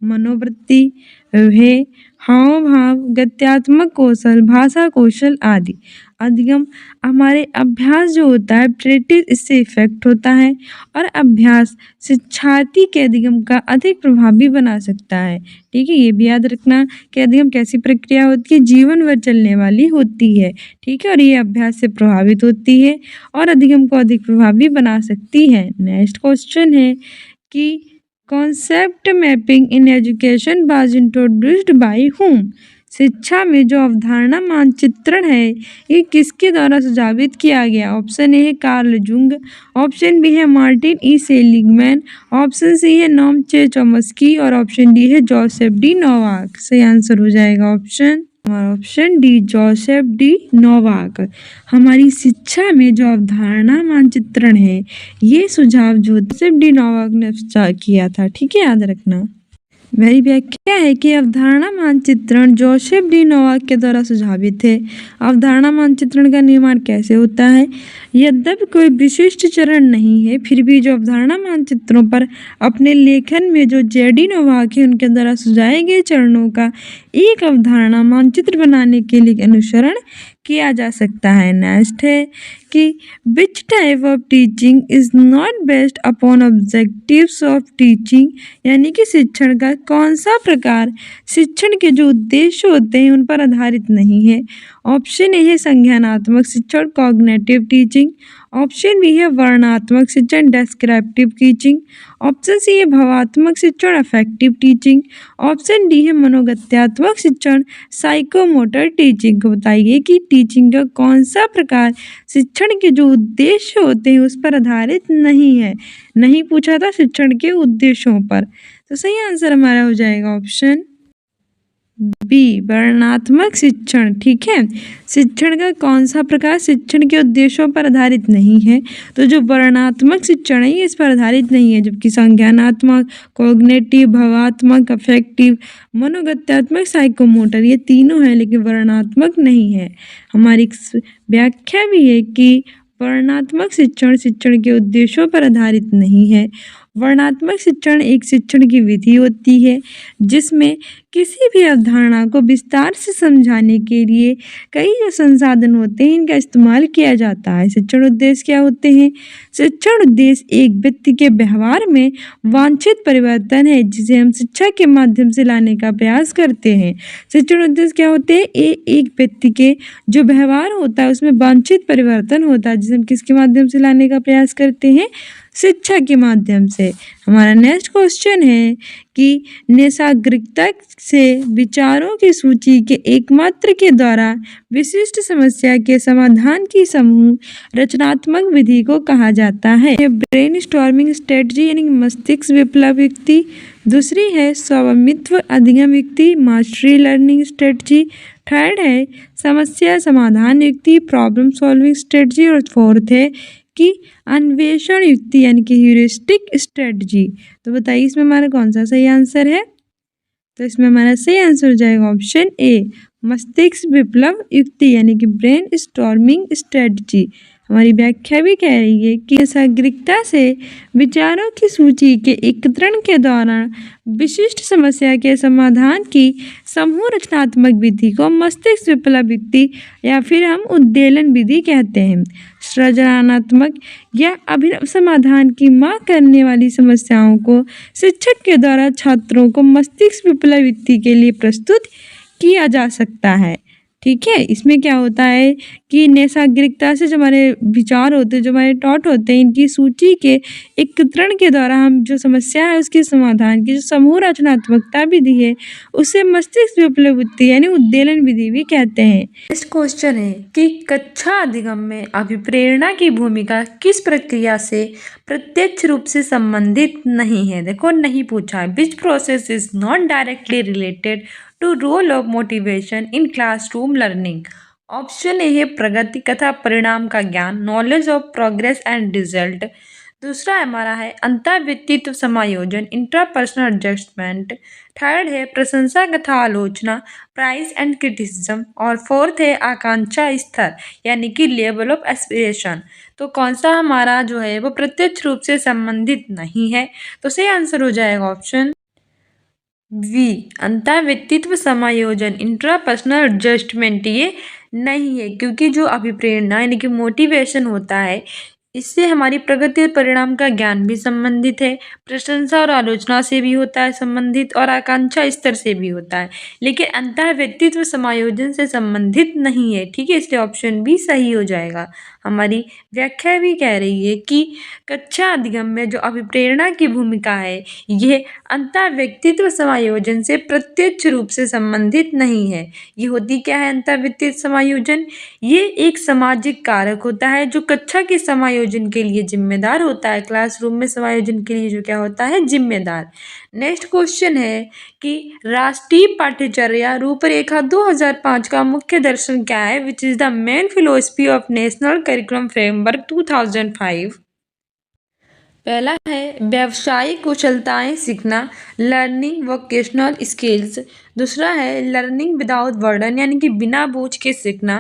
मनोवृत्ति, व्यवहार, हाव भाव, गत्यात्मक कौशल, भाषा कौशल आदि। अधिगम हमारे अभ्यास जो होता है प्रैक्टिस, इससे इफेक्ट होता है और अभ्यास शिक्षार्थी के अधिगम का अधिक प्रभावी बना सकता है। ठीक है, ये भी याद रखना कि अधिगम कैसी प्रक्रिया होती है, जीवन भर चलने वाली होती है। ठीक है, और ये अभ्यास से प्रभावित होती है और अधिगम को अधिक प्रभावी बना सकती है। नेक्स्ट क्वेश्चन है कि concept mapping in education was introduced by whom। शिक्षा में जो अवधारणा मानचित्रण है ये किसके द्वारा सुझावित किया गया। ऑप्शन ए है कार्ल जुंग, ऑप्शन बी है मार्टिन ई सेलिगमैन, ऑप्शन सी है नॉम चॉम्स्की और ऑप्शन डी है जोसेफ डी नोवाक। सही आंसर हो जाएगा option D, Joseph D Novak. हमारी शिक्षा में जो अवधारणा मानचित्रण है ये सुझाव जोसेफ डी नोवाक ने किया था। ठीक है, याद रखना। मेरी व्याख्या है कि अवधारणा मानचित्रण जोसेफ डी नोवाक के द्वारा सुझावित है। अवधारणा मानचित्रण का निर्माण कैसे होता है, यद्यपि कोई विशिष्ट चरण नहीं है, फिर भी जो अवधारणा मानचित्रों पर अपने लेखन में जो जे.डी. नोवाक है उनके द्वारा सुझाए गए चरणों का एक अवधारणा मानचित्र बनाने के लिए अनुसरण किया जा सकता है। नेक्स्ट है कि which type of teaching is not based upon objectives of teaching, यानी कि शिक्षण का कौन सा प्रकार शिक्षण के जो उद्देश्य होते हैं उन पर आधारित नहीं है। ऑप्शन ए है संज्ञानात्मक शिक्षण, कॉग्निटिव टीचिंग, ऑप्शन बी है वर्णनात्मक शिक्षण, डेस्क्रिप्टिव टीचिंग, ऑप्शन सी है भावात्मक शिक्षण, अफेक्टिव टीचिंग, ऑप्शन डी है मनोगत्यात्मक शिक्षण, साइकोमोटर टीचिंग। को बताइए कि टीचिंग का कौन सा प्रकार शिक्षण के जो उद्देश्य होते हैं उस पर आधारित नहीं है। नहीं पूछा था शिक्षण के उद्देश्यों पर, तो सही आंसर हमारा हो जाएगा ऑप्शन बी, वर्णनात्मक शिक्षण। ठीक है, शिक्षण का कौन सा प्रकार शिक्षण के उद्देश्यों पर आधारित नहीं है, तो जो वर्णनात्मक शिक्षण है ये इस पर आधारित नहीं है, जबकि संज्ञानात्मक, कॉग्निटिव, भावात्मक, अफेक्टिव, मनोगत्यात्मक, साइकोमोटर ये तीनों है, लेकिन वर्णनात्मक नहीं है। हमारी व्याख्या भी है कि वर्णनात्मक शिक्षण शिक्षण के उद्देश्यों पर आधारित नहीं है। वर्णनात्मक शिक्षण एक शिक्षण की विधि होती है जिसमें किसी भी अवधारणा को विस्तार से समझाने के लिए कई जो संसाधन होते हैं इनका इस्तेमाल किया जाता है। शिक्षण उद्देश्य क्या होते हैं? शिक्षण उद्देश्य एक व्यक्ति के व्यवहार में वांछित परिवर्तन है जिसे हम शिक्षा के माध्यम से लाने का प्रयास करते हैं। शिक्षण उद्देश्य क्या होते हैं? एक व्यक्ति के जो व्यवहार होता है उसमें वांछित परिवर्तन होता है जिसे हम किसके माध्यम से लाने का प्रयास करते हैं? शिक्षा के माध्यम से। हमारा नेक्स्ट क्वेश्चन है कि निशाग्रिकता से विचारों की सूची के एकमात्र के द्वारा विशिष्ट समस्या के समाधान की समूह रचनात्मक विधि को कहा जाता है। ब्रेन स्टॉर्मिंग स्ट्रेटजी यानी मस्तिष्क विप्लव युक्ति। दूसरी है स्वामित्व अधिगम युक्ति, मास्टरी लर्निंग स्ट्रेटजी। थर्ड है समस्या समाधान युक्ति, प्रॉब्लम सॉल्विंग स्ट्रेटजी। और फोर्थ है कि अन्वेषण युक्ति यानी कि ह्यूरिस्टिक स्ट्रेटजी। तो बताइए इसमें हमारा कौन सा सही आंसर है? तो इसमें हमारा सही आंसर हो जाएगा ऑप्शन ए, मस्तिष्क विप्लव युक्ति यानी कि ब्रेन स्टॉर्मिंग स्ट्रेटजी। हमारी व्याख्या भी कह रही है कि एकाग्रता से विचारों की सूची के एकत्रण के दौरान विशिष्ट समस्या के समाधान की समूह रचनात्मक विधि को मस्तिष्क विप्लव युक्ति या फिर हम उद्दीलन विधि कहते हैं। सृजनात्मक या अभिनव समाधान की मांग करने वाली समस्याओं को शिक्षक के द्वारा छात्रों को मस्तिष्क विप्लव युक्ति के लिए प्रस्तुत किया जा सकता है। ठीक है, इसमें क्या होता है कि निशाग्रिकता से जो हमारे विचार होते हैं, जो हमारे थॉट होते हैं, इनकी सूची के एकत्रण के द्वारा हम जो समस्या है उसके समाधान की जो समूह रचनात्मकता विधि है उसे मस्तिष्क विप्लव युक्ति यानी उद्दीलन विधि भी कहते हैं। नेक्स्ट क्वेश्चन है कि कक्षा अधिगम में अभिप्रेरणा की भूमिका किस प्रक्रिया से प्रत्यक्ष रूप से संबंधित नहीं है? देखो नहीं पूछा है। Which process is not directly related to role of motivation in classroom learning? Option A है प्रगति तथा परिणाम का ज्ञान, knowledge of progress and result. दूसरा हमारा है अंतर्व्यक्तित्व समायोजन, इंट्रापर्सनल एडजस्टमेंट। थर्ड है प्रशंसा तथा आलोचना, प्राइज एंड क्रिटिसिज्म। और फोर्थ है आकांक्षा स्तर यानी कि लेवल ऑफ एस्पिरेशन। तो कौन सा हमारा जो है वो प्रत्यक्ष रूप से संबंधित नहीं है? तो सही आंसर हो जाएगा ऑप्शन वी, अंतर्व्यक्तित्व समायोजन, इंट्रापर्सनल एडजस्टमेंट। ये नहीं है क्योंकि जो अभिप्रेरणा यानी कि मोटिवेशन होता है इससे हमारी प्रगति और परिणाम का ज्ञान भी संबंधित है, प्रशंसा और आलोचना से भी होता है संबंधित, और आकांक्षा स्तर से भी होता है, लेकिन अंतर्व्यक्तित्व समायोजन से संबंधित नहीं है। ठीक है, इसलिए ऑप्शन बी सही हो जाएगा। हमारी व्याख्या भी कह रही है कि कक्षा अधिगम में जो अभिप्रेरणा की भूमिका है यह अंतर्व्यक्तित्व समायोजन से प्रत्यक्ष रूप से संबंधित नहीं है। ये होती क्या है अंतर्व्यक्तित्व समायोजन? ये एक सामाजिक कारक होता है जो कक्षा के समायोजन के लिए जिम्मेदार होता है, क्लासरूम में समायोजन के लिए जो क्या होता है जिम्मेदार। नेक्स्ट क्वेश्चन है कि राष्ट्रीय पाठ्यचर्या रूपरेखा 2005 का मुख्य दर्शन क्या है? Which is the main philosophy of national curriculum framework 2005। पहला है व्यावसायिक कुशलताएं सीखना, लर्निंग वोकेशनल स्किल्स। दूसरा है लर्निंग विदाउट बर्डन यानी कि बिना बोझ के सीखना।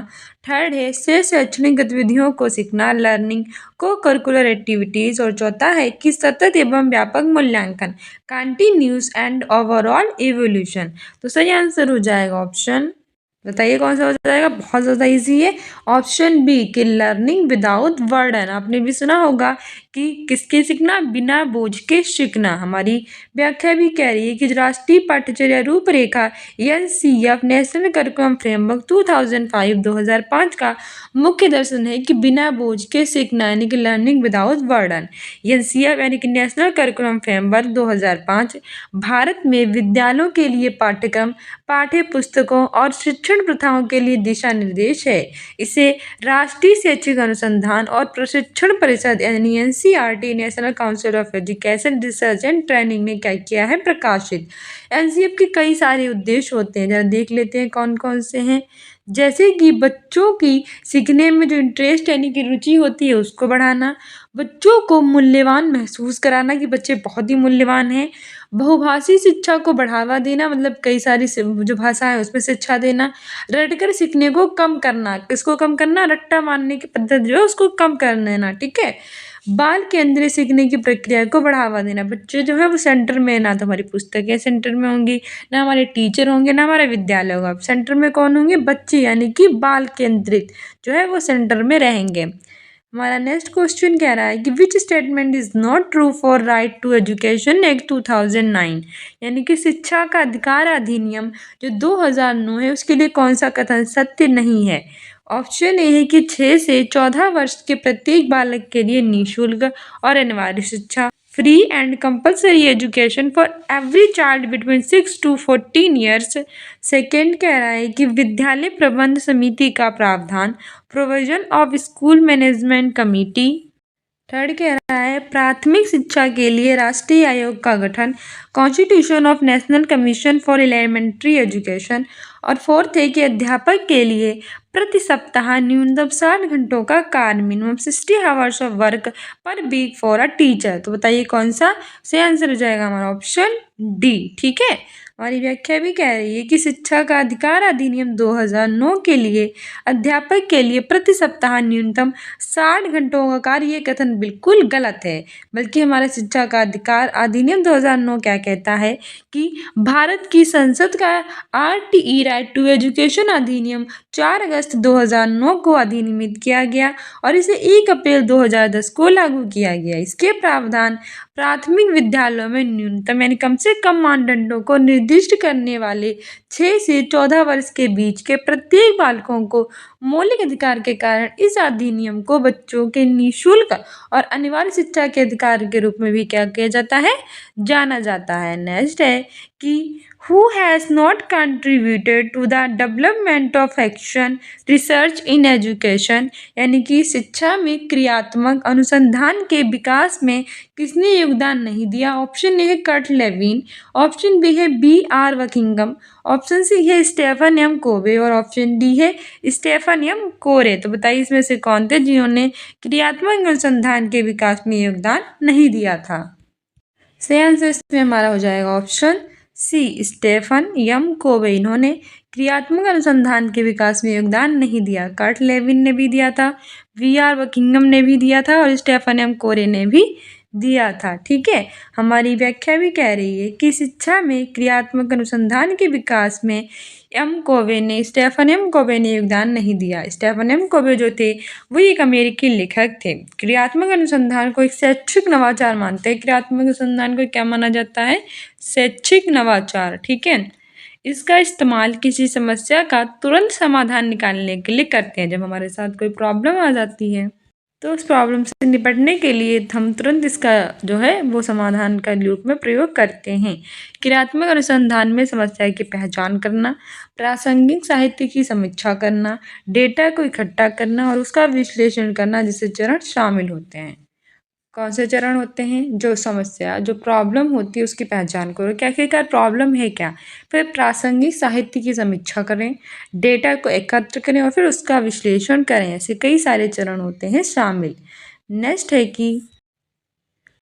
थर्ड है शैक्षणिक गतिविधियों को सीखना, लर्निंग को करिकुलर एक्टिविटीज़। और चौथा है कि सतत एवं व्यापक मूल्यांकन, कंटिन्यूस एंड ओवरऑल इवोल्यूशन। तो सही आंसर हो जाएगा ऑप्शन, बताइए कौन सा हो जाएगा? बहुत ज़्यादा इजी है, ऑप्शन बी कि लर्निंग विदाउट बर्डन। आपने भी सुना होगा कि किसके सीखना? बिना बोझ के सीखना। हमारी व्याख्या भी कह रही है कि राष्ट्रीय पाठ्यचर्या रूपरेखा NCF नेशनल करिकुलम फ्रेमवर्क 2005 का मुख्य दर्शन है कि बिना बोझ के सीखना यानी कि लर्निंग विदाउट बर्डन। NCF यानी कि नेशनल करिकुलम फ्रेमवर्क 2005 भारत में विद्यालयों के लिए पाठ्यक्रम, पाठ्य पुस्तकों और शिक्षण प्रथाओं के लिए दिशा निर्देश है। इसे राष्ट्रीय शैक्षिक अनुसंधान और प्रशिक्षण परिषद यानी NCERT national council of education research and training ने क्या किया है? प्रकाशित। NCF के कई सारे उद्देश्य होते हैं, जरा देख लेते हैं कौन कौन से हैं। जैसे कि बच्चों की सीखने में जो इंटरेस्ट यानी कि रुचि होती है उसको बढ़ाना, बच्चों को मूल्यवान महसूस कराना कि बच्चे बहुत ही मूल्यवान हैं, बहुभाषी शिक्षा को बढ़ावा देना मतलब कई सारी जो भाषा है उसमें शिक्षा देना, रटकर सीखने को कम करना, किसको कम करना, रट्टा मारने की पद्धति जो है उसको कम कर देना, ठीक है। बाल केंद्रीय सीखने की प्रक्रिया को बढ़ावा देना, बच्चे जो है वो सेंटर में, ना तो हमारी पुस्तकें सेंटर में होंगी, ना हमारे टीचर होंगे, ना हमारा विद्यालय होगा, सेंटर में कौन होंगे, बच्चे, यानी कि बाल केंद्रित जो है वो सेंटर में रहेंगे। हमारा नेक्स्ट क्वेश्चन कह रहा है कि which statement is not true for right to education act 2009, यानी कि शिक्षा का अधिकार अधिनियम जो 2009 है उसके लिए कौन सा कथन सत्य नहीं है। ऑप्शन ए है कि 6 से 14 वर्ष के प्रत्येक बालक के लिए निःशुल्क और अनिवार्य शिक्षा, free and compulsory education for every child between 6 to 14 years. Second कह रहा है कि विद्यालय प्रबंध समिति का प्रावधान, provision of school management committee. Third कह रहा है प्राथमिक शिक्षा के लिए राष्ट्रीय आयोग का गठन, constitution of national commission for elementary education. और फोर्थ है कि अध्यापक के लिए प्रति सप्ताह न्यूनतम 60 घंटों का कार्य, minimum 60 hours of work per week for a teacher. तो बताइए कौन सा सही आंसर हो जाएगा हमारा, ऑप्शन डी, ठीक है। हमारी व्याख्या भी कह रही है कि शिक्षा का अधिकार अधिनियम 2009 के लिए अध्यापक के लिए प्रति सप्ताह न्यूनतम 60 घंटों का कार्य, ये कथन बिल्कुल गलत है, बल्कि हमारा शिक्षा का अधिकार अधिनियम 2009 क्या कहता है कि भारत की संसद का RTE राइट टू एजुकेशन अधिनियम 4 अगस्त 2009 को अधिनियमित किया गया और इसे 1 अप्रैल 2010 को लागू किया गया। इसके प्रावधान प्राथमिक विद्यालयों में न्यूनतम यानी कम से कम मानदंडों को निर्दिष्ट करने वाले 6 से 14 वर्ष के बीच के प्रत्येक बालकों को मौलिक अधिकार के कारण इस अधिनियम को बच्चों के निःशुल्क और अनिवार्य शिक्षा के अधिकार के रूप में भी क्या किया जाता है, जाना जाता है। नेक्स्ट है कि who has not contributed to the development of action research in education, यानी कि शिक्षा में क्रियात्मक अनुसंधान के विकास में किसने योगदान नहीं दिया। ऑप्शन ए है कर्ट लेविन, ऑप्शन बी है BR वकिंगम, ऑप्शन सी है स्टेफन एम कोवे और ऑप्शन डी है स्टेफन एम कोरे। तो बताइए इसमें से कौन थे जिन्होंने क्रियात्मक अनुसंधान के विकास में योगदान नहीं दिया था। सही आंसर इसमें हमारा हो जाएगा ऑप्शन सी, स्टेफन यम कोवे। इन्होंने क्रियात्मक अनुसंधान के विकास में योगदान नहीं दिया। कर्ट लेविन ने भी दिया था, VR वकिंगम ने भी दिया था और स्टेफन एम कोरे ने भी दिया था, ठीक है। हमारी व्याख्या भी कह रही है कि शिक्षा में क्रियात्मक अनुसंधान के विकास में स्टेफन एम कोवे ने योगदान नहीं दिया। स्टेफन एम कोवे जो थे वो एक अमेरिकी लेखक थे। क्रियात्मक अनुसंधान को एक शैक्षिक नवाचार मानते हैं। क्रियात्मक अनुसंधान को क्या माना जाता है, शैक्षिक नवाचार, ठीक है। इसका इस्तेमाल किसी समस्या का तुरंत समाधान निकालने के लिए करते हैं। जब हमारे साथ कोई प्रॉब्लम आ जाती है तो उस प्रॉब्लम से निपटने के लिए हम तुरंत इसका जो है वो समाधान का रूप में प्रयोग करते हैं। क्रियात्मक अनुसंधान में समस्या की पहचान करना, प्रासंगिक साहित्य की समीक्षा करना, डेटा को इकट्ठा करना और उसका विश्लेषण करना जैसे चरण शामिल होते हैं। कौन से चरण होते हैं, जो समस्या जो प्रॉब्लम होती है उसकी पहचान करो कि आखिरकार प्रॉब्लम है क्या, फिर प्रासंगिक साहित्य की समीक्षा करें, डेटा को एकत्र करें और फिर उसका विश्लेषण करें। ऐसे कई सारे चरण होते हैं शामिल। नेक्स्ट है कि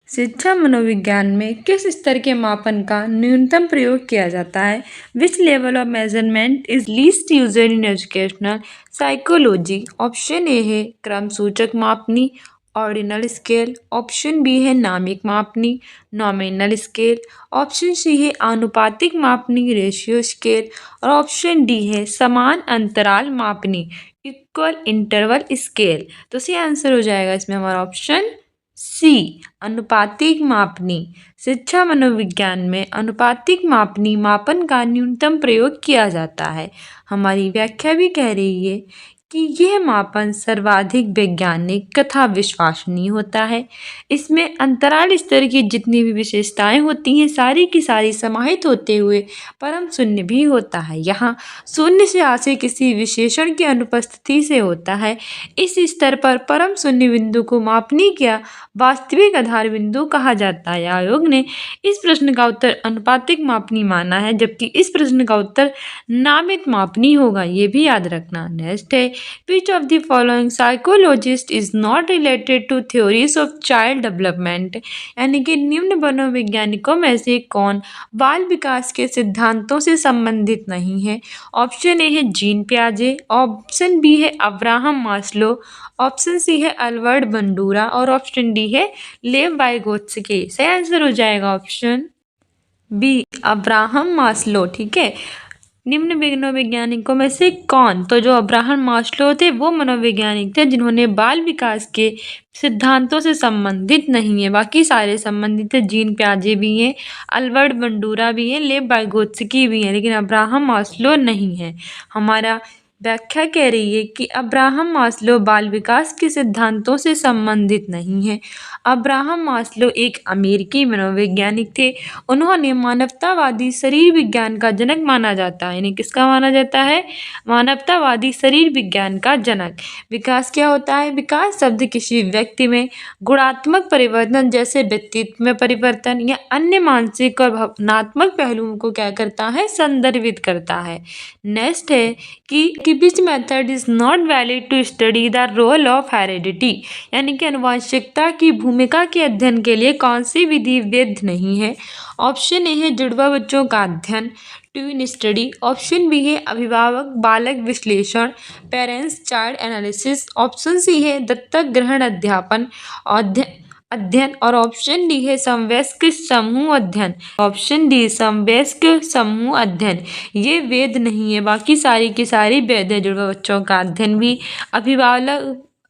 शिक्षा मनोविज्ञान में किस स्तर के मापन का न्यूनतम प्रयोग किया जाता है। Which level of measurement is least used in educational psychology. Option A है क्रम सूचक मापनी, ऑर्डिनल स्केल, ऑप्शन बी है नामिक मापनी, नॉमिनल स्केल, ऑप्शन सी है आनुपातिक मापनी, रेशियो स्केल और ऑप्शन डी है समान अंतराल मापनी, इक्वल इंटरवल स्केल। तो सही आंसर हो जाएगा इसमें हमारा ऑप्शन सी, अनुपातिक मापनी। शिक्षा मनोविज्ञान में अनुपातिक मापनी मापन का न्यूनतम प्रयोग किया जाता है। हमारी व्याख्या भी कह रही है कि यह मापन सर्वाधिक वैज्ञानिक तथा विश्वसनीय होता है। इसमें अंतराल स्तर की जितनी भी विशेषताएं होती हैं सारी की सारी समाहित होते हुए परम शून्य भी होता है। यहाँ शून्य से आशय किसी विशेषण की अनुपस्थिति से होता है। इस स्तर पर परम शून्य बिंदु को मापने का वास्तविक आधार बिंदु कहा जाता है। आयोग ने इस प्रश्न का उत्तर अनुपातिक मापनी माना है, जबकि इस प्रश्न का उत्तर नामित मापनी होगा, ये भी याद रखना। नेक्स्ट है, which of the following psychologist is not related to theories of child development, यानी कि निम्न मनोवैज्ञानिकों में से कौन बाल विकास के सिद्धांतों से संबंधित नहीं है। ऑप्शन ए है जीन पियाजे, ऑप्शन बी है अब्राहम मास्लो, ऑप्शन सी है अल्बर्ट बंडूरा और ऑप्शन डी है लेव वाइगोत्स्की। सही आंसर हो जाएगा ऑप्शन बी अब्राहम मास्लो। ठीक है, निम्न मनोवैज्ञानिकों में से कौन, तो जो अब्राहम मास्लो थे वो मनोवैज्ञानिक थे जिन्होंने बाल विकास के सिद्धांतों से संबंधित नहीं है, बाकी सारे संबंधित थे। जीन पियाजे भी हैं, अल्बर्ट बंडूरा भी हैं, लेव वाइगोत्स्की भी हैं, लेकिन अब्राहम मास्लो नहीं है। हमारा व्याख्या कह रही है कि अब्राहम मास्लो बाल विकास के सिद्धांतों से संबंधित नहीं है। अब्राहम मास्लो एक अमेरिकी मनोवैज्ञानिक थे। उन्होंने मानवतावादी शरीर विज्ञान का जनक माना जाता है। यानी किसका माना जाता है? मानवतावादी शरीर विज्ञान का जनक। विकास क्या होता है? विकास शब्द किसी व्यक्ति में गुणात्मक परिवर्तन जैसे व्यक्तित्व में परिवर्तन या अन्य मानसिक और भावनात्मक पहलुओं को क्या करता है? संदर्भित करता है। नेक्स्ट है कि which method is not valid to study the role of heredity, यानी कि अनुवांशिकता की भूमिका के अध्ययन के लिए कौन सी विधि वैध नहीं है। ऑप्शन ए है जुड़वा बच्चों का अध्ययन, ट्विन स्टडी, ऑप्शन बी है अभिभावक बालक विश्लेषण, parents child analysis, option C है दत्तक ग्रहण अध्यापन अध्ययन और ऑप्शन डी है समवयस्क समूह अध्ययन। ऑप्शन डी समवयस्क समूह अध्ययन ये वैध नहीं है, बाकी सारी की सारी वैध है। जुड़वा बच्चों का अध्ययन भी,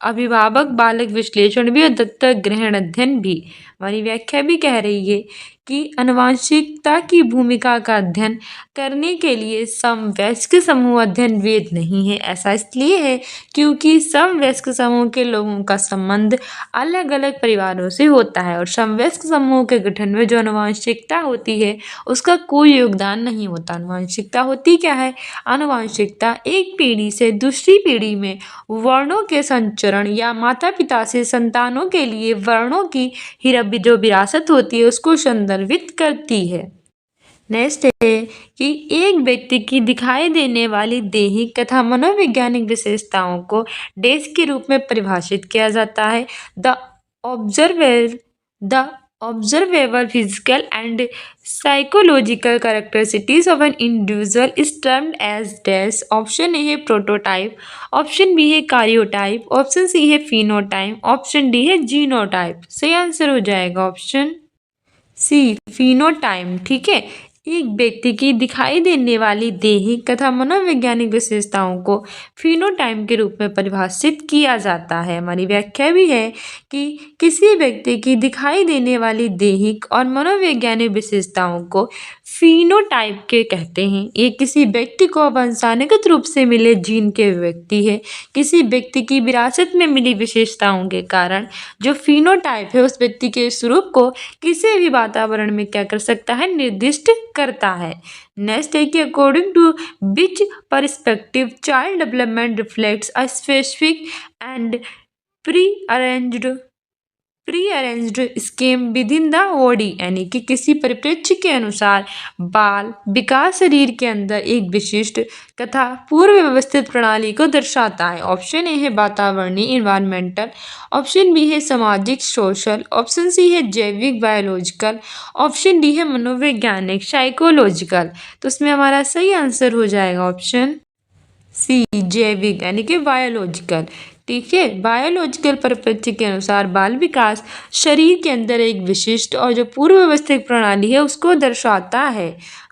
अभिभावक बालक विश्लेषण भी और दत्तक ग्रहण अध्ययन भी। हमारी व्याख्या भी कह रही है कि अनुवांशिकता की भूमिका का अध्ययन करने के लिए समवयस्क समूह अध्ययन वैध नहीं है। ऐसा इसलिए है क्योंकि समवयस्क समूह के लोगों का संबंध अलग अलग परिवारों से होता है और समवयस्क समूह के गठन में जो अनुवांशिकता होती है उसका कोई योगदान नहीं होता। अनुवांशिकता होती क्या है? अनुवांशिकता एक पीढ़ी से दूसरी पीढ़ी में वर्णों के संचरण या माता पिता से संतानों के लिए वर्णों की जो विरासत होती है उसको संदर्भित करती है। नेक्स्ट है कि एक व्यक्ति की दिखाई देने वाली दैहिक तथा मनोवैज्ञानिक विशेषताओं को डैश के रूप में परिभाषित किया जाता है। The observable physical and psychological characteristics of an individual is termed as dash। Option A है प्रोटोटाइप, ऑप्शन बी है कार्योटाइप, ऑप्शन सी है फिनोटाइप, ऑप्शन डी है जीनोटाइप। सही आंसर हो जाएगा ऑप्शन सी फिनोटाइप। ठीक है, एक व्यक्ति की दिखाई देने वाली दैहिक तथा मनोवैज्ञानिक विशेषताओं को फिनोटाइप के रूप में परिभाषित किया जाता है। हमारी व्याख्या भी है कि किसी व्यक्ति की दिखाई देने वाली दैहिक और मनोवैज्ञानिक विशेषताओं को फिनोटाइप के कहते हैं। ये किसी व्यक्ति को वंशानुगत रूप से मिले जीन के व्यक्ति है। किसी व्यक्ति की विरासत में मिली विशेषताओं के कारण जो फिनोटाइप है उस व्यक्ति के स्वरूप को किसी भी वातावरण में क्या कर सकता है? निर्दिष्ट करता है। नेक्स्ट है कि according to which perspective child development reflects a specific and pre arranged scheme within the body, यानी कि किसी परिप्रेक्ष्य के अनुसार बाल विकास शरीर के अंदर एक विशिष्ट तथा पूर्व व्यवस्थित प्रणाली को दर्शाता है। ऑप्शन ए है वातावरणीय इन्वायरमेंटल, ऑप्शन बी है सामाजिक सोशल, ऑप्शन सी है जैविक बायोलॉजिकल, ऑप्शन डी है मनोवैज्ञानिक साइकोलॉजिकल। तो उसमें हमारा सही आंसर हो जाएगा ऑप्शन सी जैविक, यानी कि बायोलॉजिकल। ठीक है, बायोलॉजिकल परिप्रेक्ष्य के अनुसार बाल विकास शरीर के अंदर एक विशिष्ट और जो पूर्व व्यवस्थित प्रणाली है उसको दर्शाता है।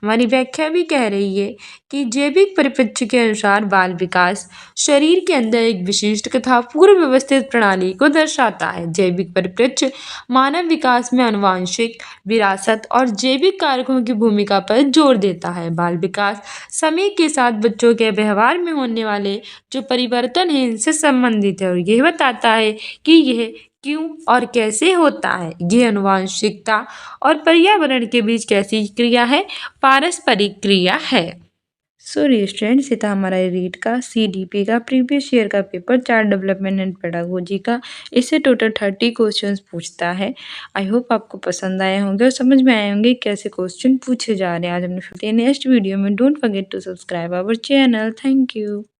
हमारी व्याख्या भी कह रही है कि जैविक परिप्रेक्ष्य के अनुसार बाल विकास शरीर के अंदर एक विशिष्ट तथा पूर्व व्यवस्थित प्रणाली को दर्शाता है। जैविक परिप्रेक्ष्य मानव विकास में आनुवंशिक विरासत और जैविक कारकों की भूमिका पर जोर देता है। बाल विकास समय के साथ बच्चों के व्यवहार में होने वाले जो परिवर्तन है इनसे संबंधित है और यह बताता है कि यह क्यों और कैसे होता है। यह आनुवंशिकता और पर्यावरण के बीच कैसी क्रिया है, पारस्परिक क्रिया है। सो स्टूडेंट्स ये था हमारा रीड का CDP का प्रीवियस ईयर का paper child development and pedagogy का। इससे टोटल 30 क्वेश्चंस पूछता है। आई होप आपको पसंद आए होंगे और समझ में आए होंगे कैसे क्वेश्चन पूछे जा रहे हैं। आज हमने नेक्स्ट वीडियो में don't forget to subscribe our channel. Thank you.